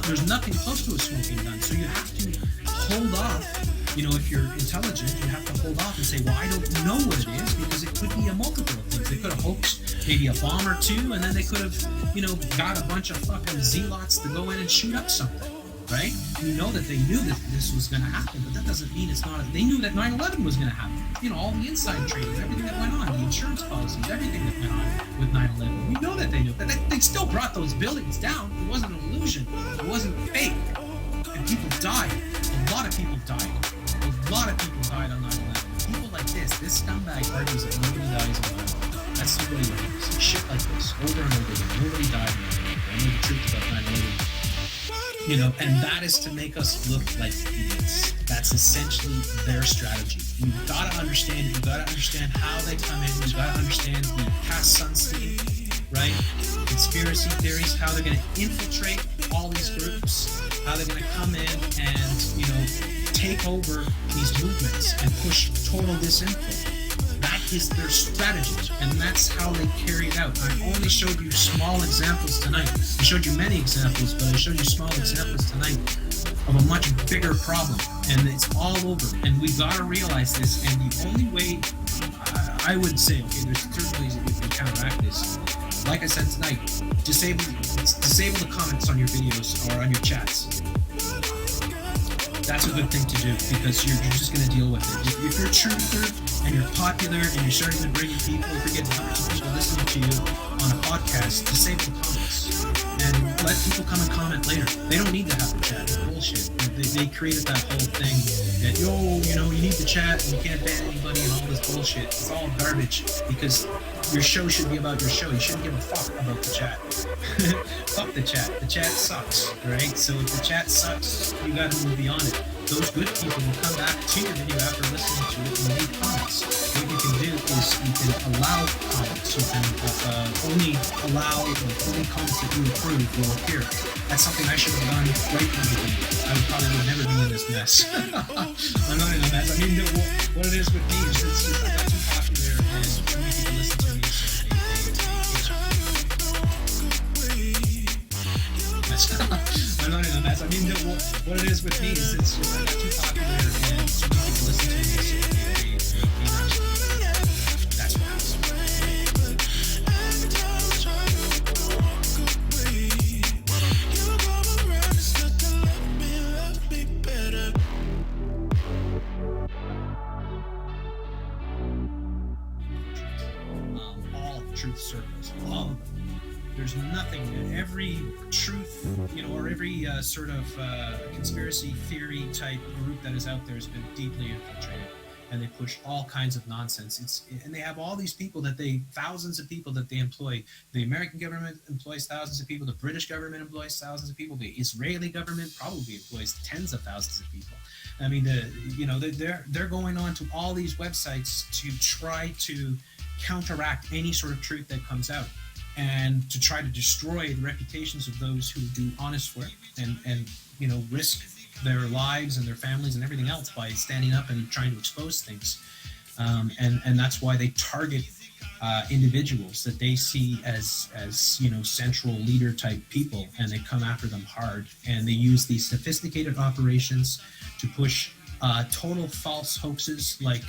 there's nothing close to a smoking gun. So you have to hold off. You know, if you're intelligent, you have to hold off and say, well, I don't know what it is, because it could be a multiple of things. They could have hoaxed maybe a bomb or two, and then they could have, you know, got a bunch of fucking zealots to go in and shoot up something. Right? You know that they knew that this was going to happen, but that doesn't mean it's not. They knew that 9/11 was going to happen. You know, all the inside trading, everything that went on, the insurance policies, everything that went on with 9/11. We know that they knew, but they still brought those buildings down. It wasn't an illusion. It wasn't fake. And people died. A lot of people died. A lot of people died on 9/11. People like this scumbag argues that nobody dies on 9/11. That's the way it is. Shit like this, over and over again. Nobody died on 9/11. I know the truth about 9/11. You know, and that is to make us look like idiots. That's essentially their strategy. You've got to understand it. You've got to understand how they come in. You've got to understand the Cass Sunstein, right? Conspiracy theories, how they're going to infiltrate all these groups, how they're going to come in and, you know, take over these movements and push total disinfo. That is their strategy, and that's how they carry it out. I only showed you small examples tonight. I showed you many examples, but I showed you small examples tonight of a much bigger problem, and it's all over. And we've got to realize this. And the only way I would say, okay, there's certain ways that we can counteract this. Like I said tonight, disable the comments on your videos or on your chats. That's a good thing to do, because you're just going to deal with it. If you're a truther and you're popular and you're starting to bring in people, if you're getting hundreds of people listening to you on a podcast, disable the comments and let people come and comment later. They don't need to have the chat. It's bullshit. They created that whole thing that, you know, you need the chat and you can't ban anybody and all this bullshit. It's all garbage, because your show should be about your show. You shouldn't give a fuck about the chat. Fuck the chat. The chat sucks, right? So if the chat sucks, you gotta move beyond it. Those good people will come back to your video after listening to it and leave comments. What you can do is you can allow comments. You can only allow only comments that you approve will appear. That's something I should have done right from the beginning. I probably would never be in this mess. I'm not in a mess. I mean, what it is with me is it's just I got too popular and too many people listen to me, so I'm not in a mess. I mean, what it is with me is it's just I got too popular and too many people listen to me, so that's what happens. All truth circles, all of them. There's nothing, every truth, you know, or every sort of conspiracy theory type group that is out there has been deeply infiltrated, and they push all kinds of nonsense. And they have all these people thousands of people that they employ. The American government employs thousands of people. The British government employs thousands of people. The Israeli government probably employs tens of thousands of people. I mean, they're going on to all these websites to try to counteract any sort of truth that comes out, and to try to destroy the reputations of those who do honest work and you know, risk their lives and their families and everything else by standing up and trying to expose things. And that's why they target individuals that they see as you know, central leader type people, and they come after them hard, and they use these sophisticated operations to push total false hoaxes like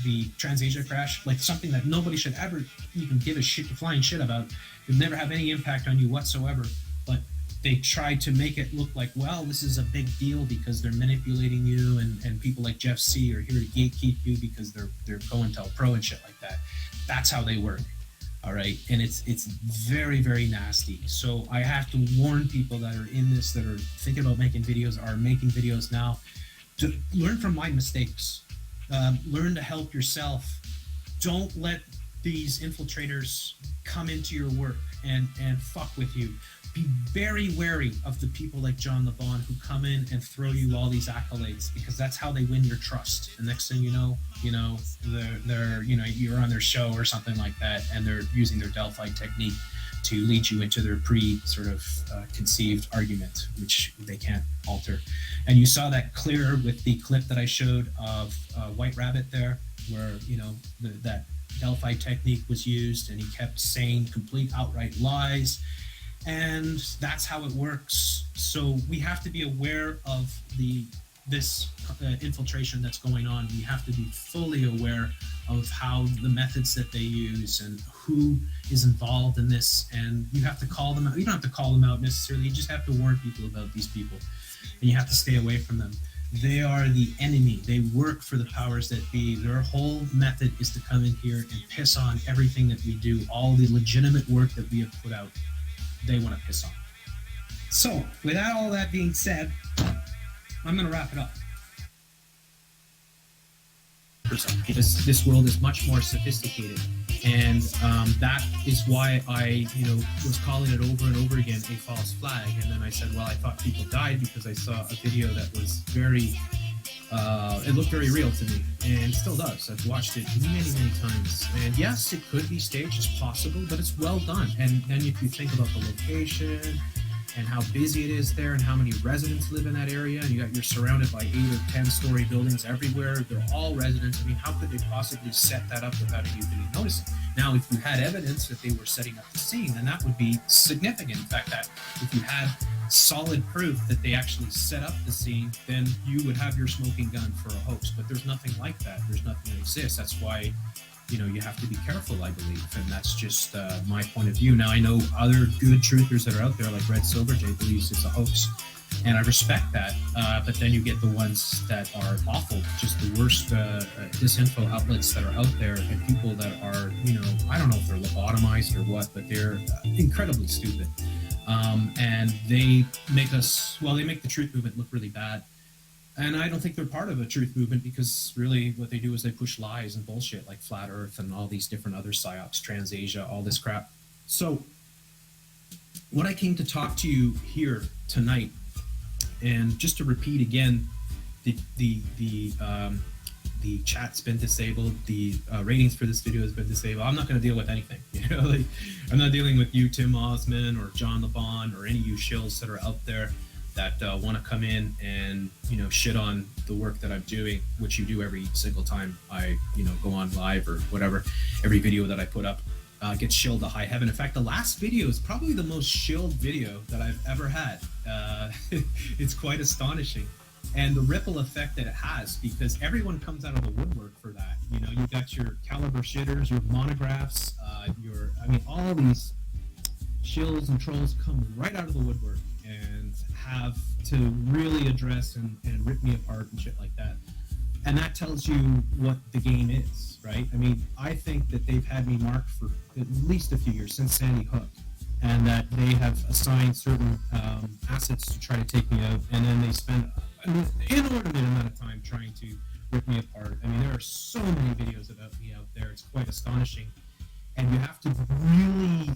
the TransAsia crash, like something that nobody should ever even give a flying shit about. It would never have any impact on you whatsoever, but they try to make it look like, well, this is a big deal because they're manipulating you, and people like Jeff C are here to gatekeep you because they're COINTELPRO and shit like that. That's how they work. All right, and it's very, very nasty. So I have to warn people that are in this, that are thinking about making videos, are making videos now, to learn from my mistakes. Learn to help yourself. Don't let these infiltrators come into your work and fuck with you. be very wary of the people like John LeBon who come in and throw you all these accolades, because that's how they win your trust. And next thing you know, they're you're on their show or something like that, and they're using their Delphi technique to lead you into their conceived argument, which they can't alter. And you saw that clear with the clip that I showed of White Rabbit there, where that Delphi technique was used, and he kept saying complete outright lies. And that's how it works. So we have to be aware of this infiltration that's going on. We have to be fully aware of how the methods that they use and who is involved in this. And you have to call them out. You don't have to call them out necessarily. You just have to warn people about these people, and you have to stay away from them. They are the enemy. They work for the powers that be. Their whole method is to come in here and piss on everything that we do, all the legitimate work that we have put out. They want to piss on. So, without all that being said, I'm going to wrap it up. This world is much more sophisticated, and that is why I, was calling it over and over again a false flag. And then I said, well, I thought people died because I saw a video that was it looked very real to me, and still does. I've watched it many, many times. And yes, it could be staged, it's possible, but it's well done. And then if you think about the location and how busy it is there and how many residents live in that area, and you're surrounded by 8 or 10-story buildings everywhere, they're all residents. I mean, how could they possibly set that up without anybody noticing? Now, if you had evidence that they were setting up the scene, then that would be significant. In fact, that if you had solid proof that they actually set up the scene, then you would have your smoking gun for a hoax. But there's nothing like that. There's nothing that exists. That's why, you have to be careful, I believe. And that's just my point of view. Now, I know other good truthers that are out there, like Red Silverjay, believes it's a hoax. And I respect that. But then you get the ones that are awful, just the worst disinfo outlets that are out there, and people that are, I don't know if they're lobotomized or what, but they're incredibly stupid. And they make the truth movement look really bad. And I don't think they're part of a truth movement, because really what they do is they push lies and bullshit like Flat Earth and all these different other psyops, TransAsia, all this crap. So what I came to talk to you here tonight, and just to repeat again, the chat's been disabled, the ratings for this video has been disabled. I'm not going to deal with anything. I'm not dealing with you, Tim Osman, or John LeBon, or any of you shills that are out there that want to come in and shit on the work that I'm doing, which you do every single time I go on live or whatever. Every video that I put up gets shilled to high heaven. In fact, the last video is probably the most shilled video that I've ever had. It's quite astonishing. And the ripple effect that it has, because everyone comes out of the woodwork for that. You got your caliber shitters, your monographs, all these shills and trolls come right out of the woodwork and have to really address and rip me apart and shit like that. And that tells you what the game is, right? I mean, I think that they've had me marked for at least a few years, since Sandy Hook, and that they have assigned certain assets to try to take me out, and then they spend an inordinate amount of time trying to rip me apart. I mean, there are so many videos about me out there. It's quite astonishing. And you have to really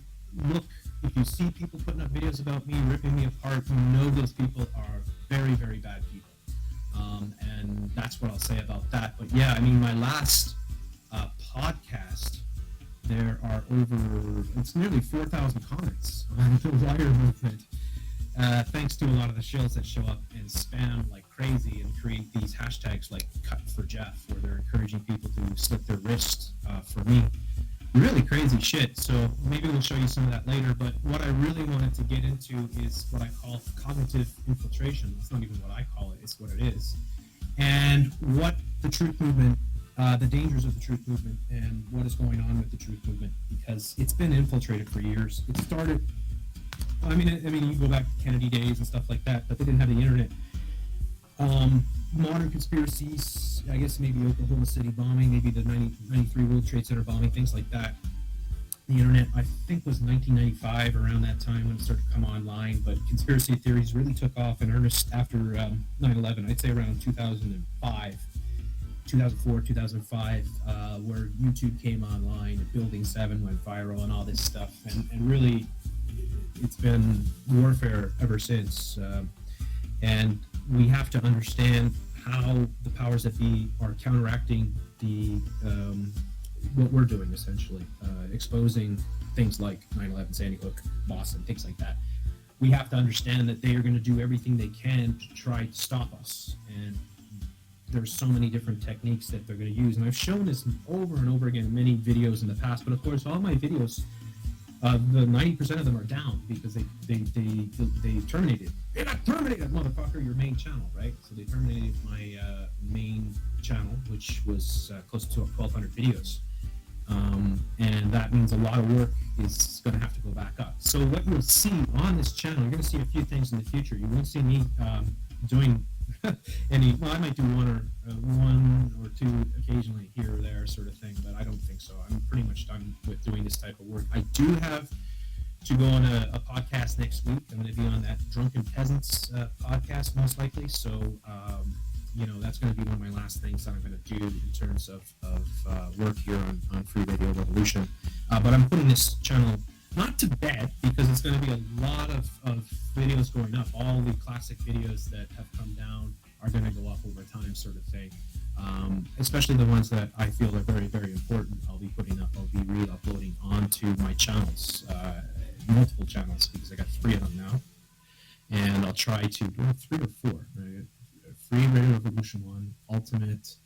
look. If you see people putting up videos about me, ripping me apart, you know those people are very, very bad people. And that's what I'll say about that. But yeah, I mean, my last podcast, there are it's nearly 4,000 comments on the Wire movement. Thanks to a lot of the shills that show up and spam like crazy and create these hashtags like Cut for Jeff, where they're encouraging people to slit their wrists for me. Really crazy shit. So maybe we'll show you some of that later. But what I really wanted to get into is what I call cognitive infiltration. It's not even what I call it, it's what it is. And what the truth movement, the dangers of the truth movement, and what is going on with the truth movement, because it's been infiltrated for years. It started, I mean, you go back to Kennedy days and stuff like that, but they didn't have the internet. Modern conspiracies, I guess maybe Oklahoma City bombing, maybe the 93 World Trade Center bombing, things like that. The internet, I think, was 1995, around that time when it started to come online, but conspiracy theories really took off in earnest after 9/11. I'd say around 2004, 2005, where YouTube came online, Building 7 went viral and all this stuff, and really it's been warfare ever since, and we have to understand how the powers that be are counteracting the what we're doing, essentially, exposing things like 9/11, Sandy Hook, Boston, things like that. We have to understand that they are going to do everything they can to try to stop us, and there's so many different techniques that they're going to use. And I've shown this over and over again in many videos in the past, but of course, all my videos, the 90% of them are down because they terminated. They got terminated, motherfucker, your main channel, right? So they terminated my main channel, which was close to 1,200 videos. And that means a lot of work is going to have to go back up. So what you'll see on this channel, you're going to see a few things in the future. You won't see me doing any. Well, I might do one or two occasionally here or there, sort of thing, but I don't think so. I'm pretty much done with doing this type of work. I do have to go on a podcast next week. I'm going to be on that Drunken Peasants podcast, most likely. So, that's going to be one of my last things that I'm going to do in terms of work here on Free Radio Revolution. But I'm putting this channel not to bed, because it's going to be a lot of videos going up. All the classic videos that have come down are going to go up over time, sort of thing. Especially the ones that I feel are very, very important. I'll be putting up. I'll be re-uploading onto my channels, multiple channels, because I got 3 of them now. And I'll try to do 3 or 4. Right? Free Radio Revolution 1, Ultimate,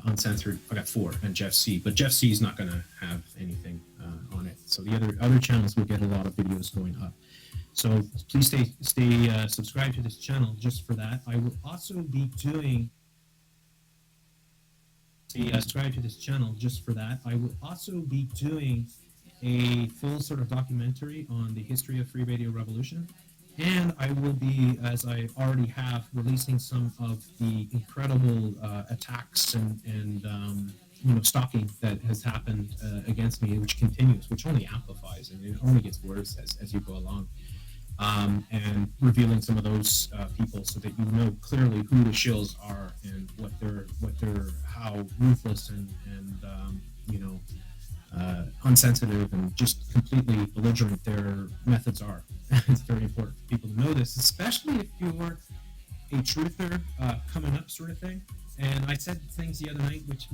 Uncensored. I got 4, and Jeff C. But Jeff C is not going to have anything on it. So the other channels will get a lot of videos going up. So please stay subscribed to this channel just for that. I will also be doing. Subscribe to this channel just for that. I will also be doing a full sort of documentary on the history of Free Radio Revolution. And I will be, as I already have, releasing some of the incredible attacks and stalking that has happened against me, which continues, which only amplifies, and it only gets worse as you go along. And revealing some of those people so that you know clearly who the shills are and how ruthless and unsensitive and just completely belligerent their methods are. It's very important for people to know this, especially if you're a truther coming up, sort of thing. And I said things the other night, which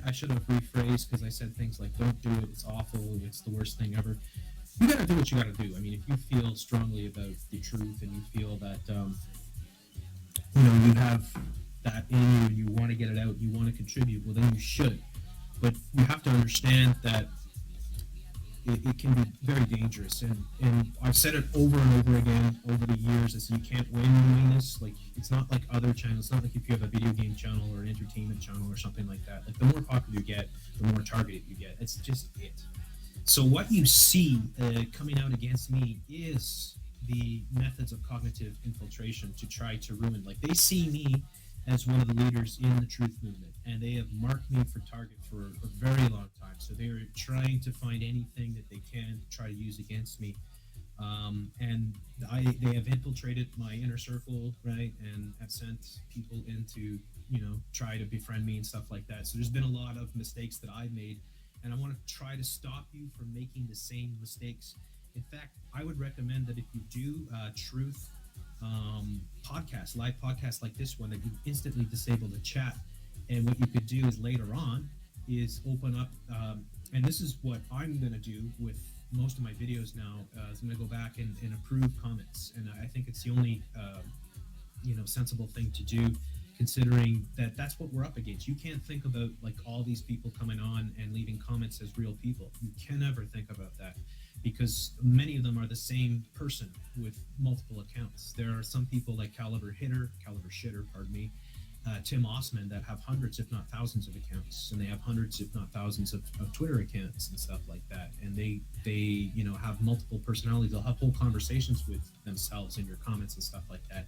I should have rephrased, because I said things like, "Don't do it. It's awful. It's the worst thing ever." You gotta do what you gotta do. I mean, if you feel strongly about the truth and you feel that you have that in you and you want to get it out, you want to contribute, well, then you should. But you have to understand that it can be very dangerous, and I've said it over and over again over the years. Is you can't win doing this. Like, it's not like other channels. It's not like if you have a video game channel or an entertainment channel or something like that. Like, the more popular you get, the more targeted you get. It's just it. So what you see coming out against me is the methods of cognitive infiltration to try to ruin. Like, they see me as one of the leaders in the truth movement, and they have marked me for target for a very long time. So they are trying to find anything that they can to try to use against me. And they have infiltrated my inner circle, right, and have sent people in to, try to befriend me and stuff like that. So there's been a lot of mistakes that I've made, and I want to try to stop you from making the same mistakes. In fact, I would recommend that if you do truth live podcasts like this one, that you instantly disable the chat. And what you could do is later on is open up, and this is what I'm going to do with most of my videos now, is I'm going to go back and approve comments. And I think it's the only, sensible thing to do, considering that that's what we're up against. You can't think about like all these people coming on and leaving comments as real people. You can never think about that, because many of them are the same person with multiple accounts. There are some people like Caliber Shitter, Tim Osman, that have hundreds, if not thousands of accounts, and they have hundreds, if not thousands of Twitter accounts and stuff like that. And they have multiple personalities. They'll have whole conversations with themselves in your comments and stuff like that.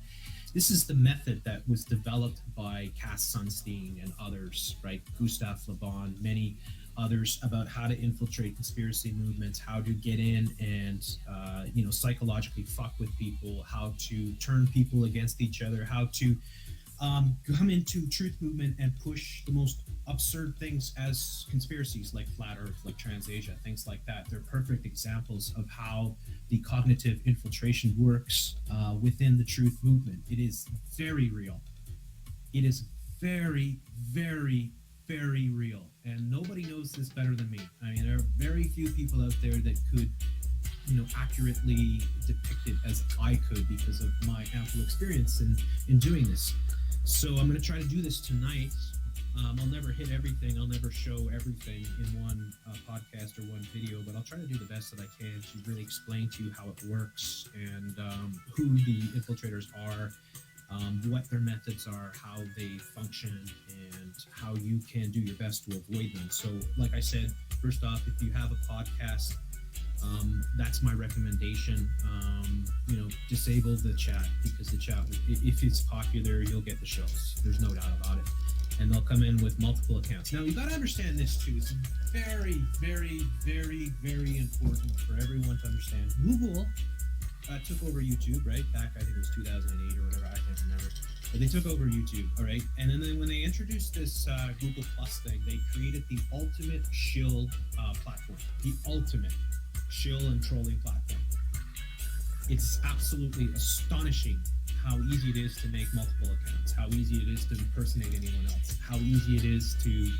This is the method that was developed by Cass Sunstein and others, right? Gustav Le Bon, many others, about how to infiltrate conspiracy movements, how to get in and psychologically fuck with people, how to turn people against each other, how to come into truth movement and push the most absurd things as conspiracies like flat earth, like transasia, things like that. They're perfect examples of how the cognitive infiltration works within the truth movement. It is very real. It is very, very, very real. And nobody knows this better than me. I mean, there are very few people out there that could, accurately depict it as I could because of my ample experience in doing this. So I'm going to try to do this tonight. I'll never hit everything. I'll never show everything in one podcast or one video, but I'll try to do the best that I can to really explain to you how it works and who the infiltrators are, what their methods are, how they function, and how you can do your best to avoid them. So, like I said, first off, if you have a podcast, that's my recommendation. Disable the chat, because the chat, if it's popular, you'll get the shows. There's no doubt about it. And they'll come in with multiple accounts. Now, you got to understand this too. It's very, very, very, very important for everyone to understand. Google took over YouTube, right? Back, I think it was 2008 or whatever. I can't remember. But they took over YouTube, all right? And then when they introduced this Google Plus thing, they created the ultimate shill platform. The ultimate shill and trolling platform. It's absolutely astonishing how easy it is to make multiple accounts, how easy it is to impersonate anyone else, how easy it is to,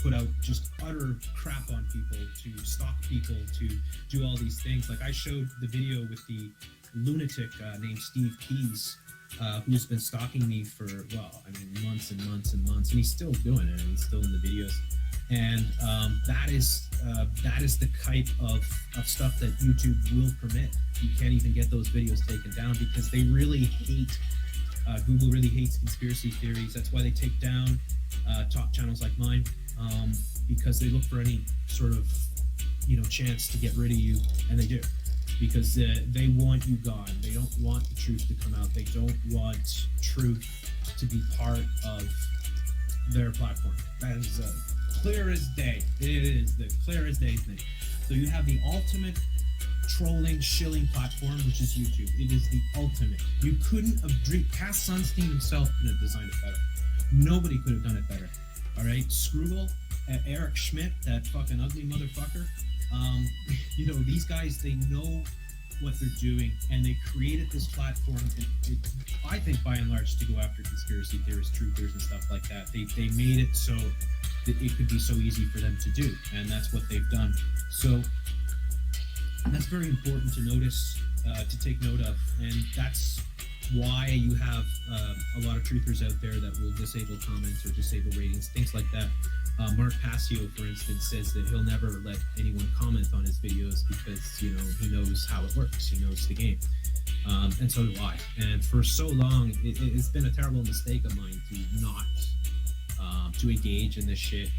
put out just utter crap on people, to stalk people, to do all these things. Like I showed the video with the lunatic named Steve Keys, who's been stalking me for, months and months and months, and he's still doing it, and he's still in the videos. And that is the type of stuff that YouTube will permit. You can't even get those videos taken down because they really hate, Google really hates conspiracy theories. That's why they take down top channels like mine, because they look for any sort of, chance to get rid of you, and they do. Because they want you gone. They don't want the truth to come out. They don't want truth to be part of their platform. That is clear as day. It is the clear as day thing. So you have the ultimate trolling, shilling platform, which is YouTube. It is the ultimate. You couldn't have dreamed. Cass Sunstein himself could have designed it better. Nobody could have done it better. All right, Scroogle, Eric Schmidt, that fucking ugly motherfucker. These guys, they know what they're doing, and they created this platform, I think by and large, to go after conspiracy theorists, truthers, and stuff like that. They made it so that it could be so easy for them to do, and that's what they've done. So that's very important to notice, to take note of, and that's why you have a lot of truthers out there that will disable comments or disable ratings, things like that. Mark Passio, for instance, says that he'll never let anyone comment on his videos because, he knows how it works. He knows the game. And so do I. And for so long, it's been a terrible mistake of mine to not to engage in this shit.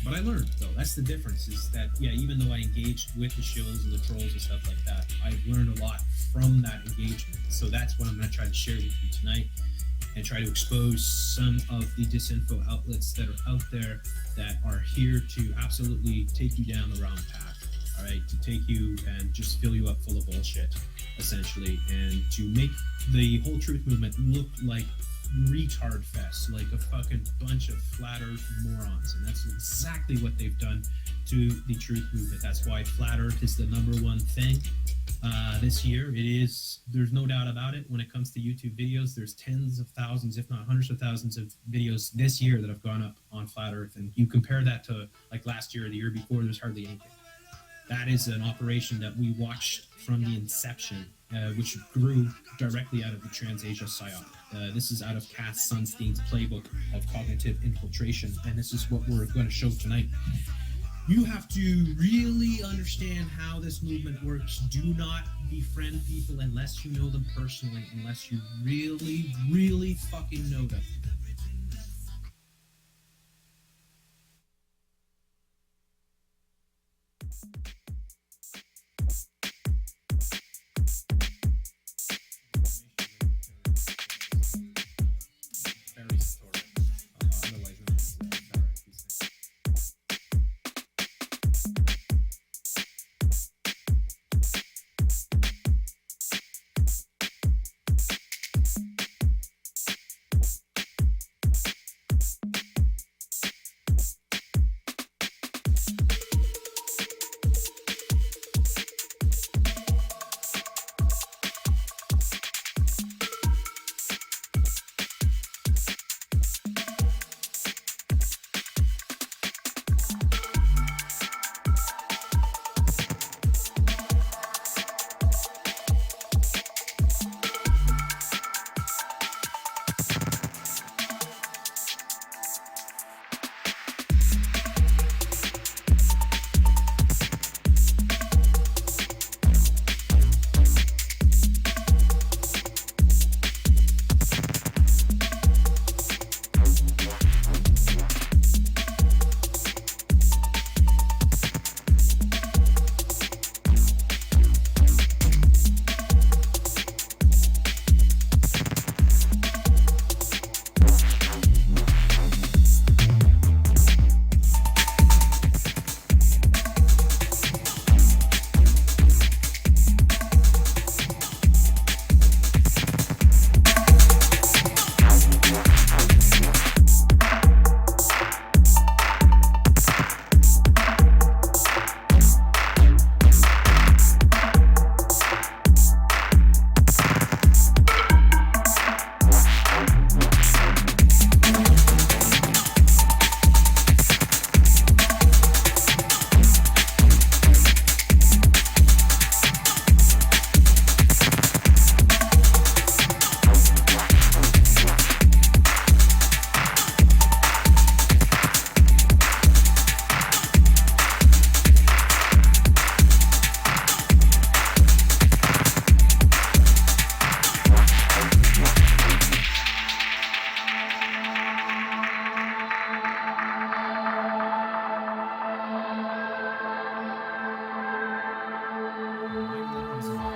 But I learned, though. That's the difference, is that, even though I engaged with the shills and the trolls and stuff like that, I've learned a lot from that engagement. So that's what I'm going to try to share with you tonight, and try to expose some of the disinfo outlets that are out there that are here to absolutely take you down the wrong path, all right? To take you and just fill you up full of bullshit, essentially, and to make the whole truth movement look like retard fest, like a fucking bunch of flat earth morons. And that's exactly what they've done to the truth movement. That's why flat earth is the number one thing. This year, it is, there's no doubt about it. When it comes to YouTube videos, there's tens of thousands, if not hundreds of thousands of videos this year that have gone up on Flat Earth. And you compare that to like last year or the year before, there's hardly anything. That is an operation that we watched from the inception, which grew directly out of the Transasia PSYOP. This is out of Cass Sunstein's playbook of cognitive infiltration, and this is what we're going to show tonight. You have to really understand how this movement works. Do not befriend people unless you know them personally, unless you really, really fucking know them. Very historic. Otherwise known as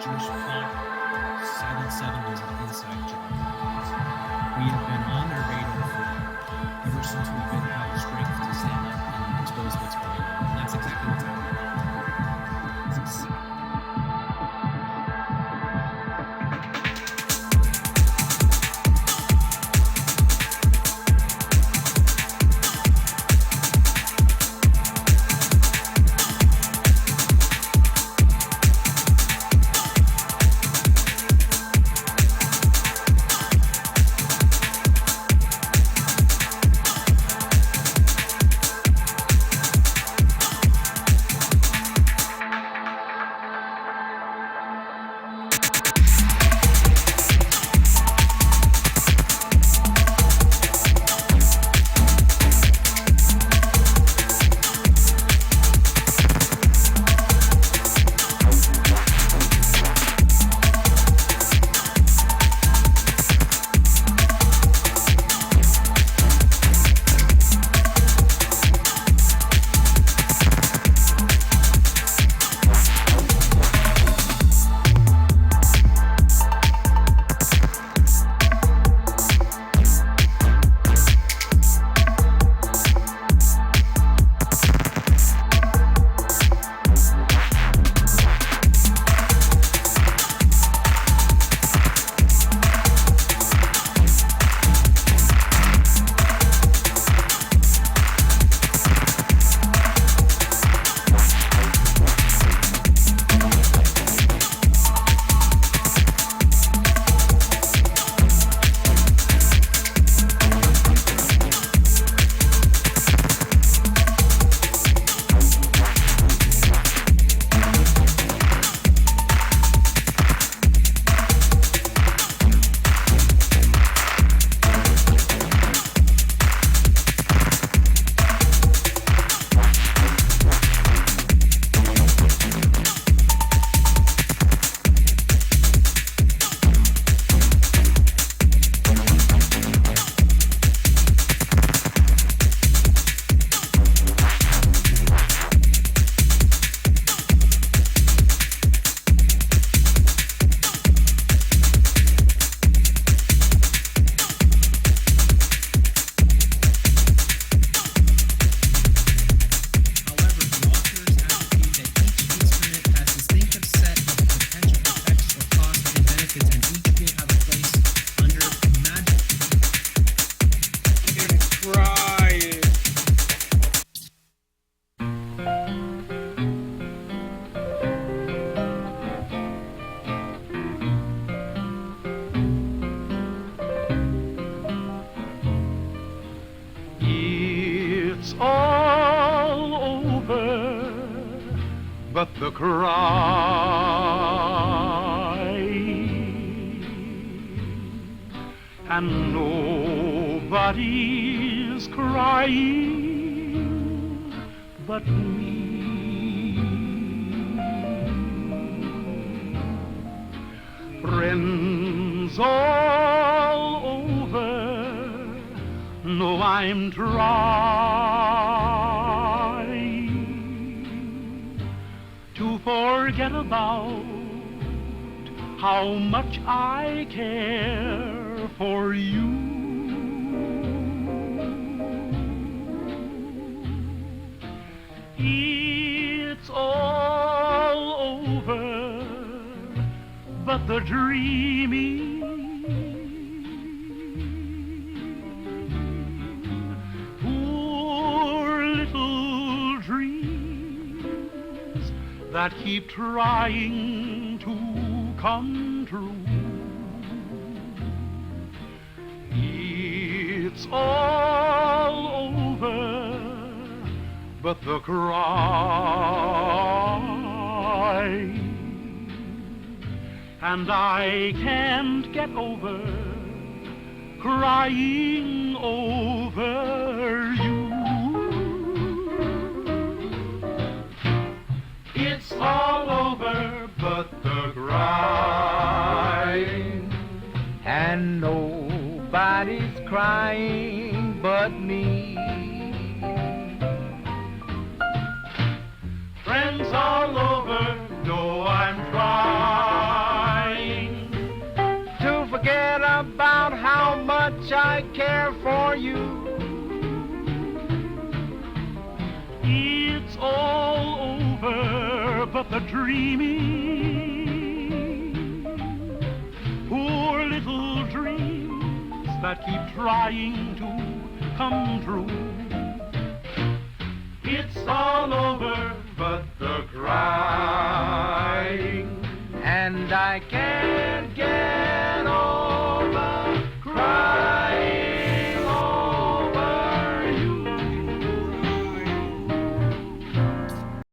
Jewish plot 7/7 was an inside job. We have been on their radar ever since we've been have the strength to stand up and expose what's going on. And that's exactly what's happening. but the cry, and nobody's crying but me. Friends all over know I'm trying to forget about how much I care for you. It's all over, but the dreaming, poor little dreams that keep trying to come true. It's all over, but the cry, and I can't get over crying over you. It's all over, but the crying, and nobody's crying but me. Friends all over know I'm trying you. It's all over, but the dreaming, poor little dreams that keep trying to come true. It's all over, but the crying, And I can't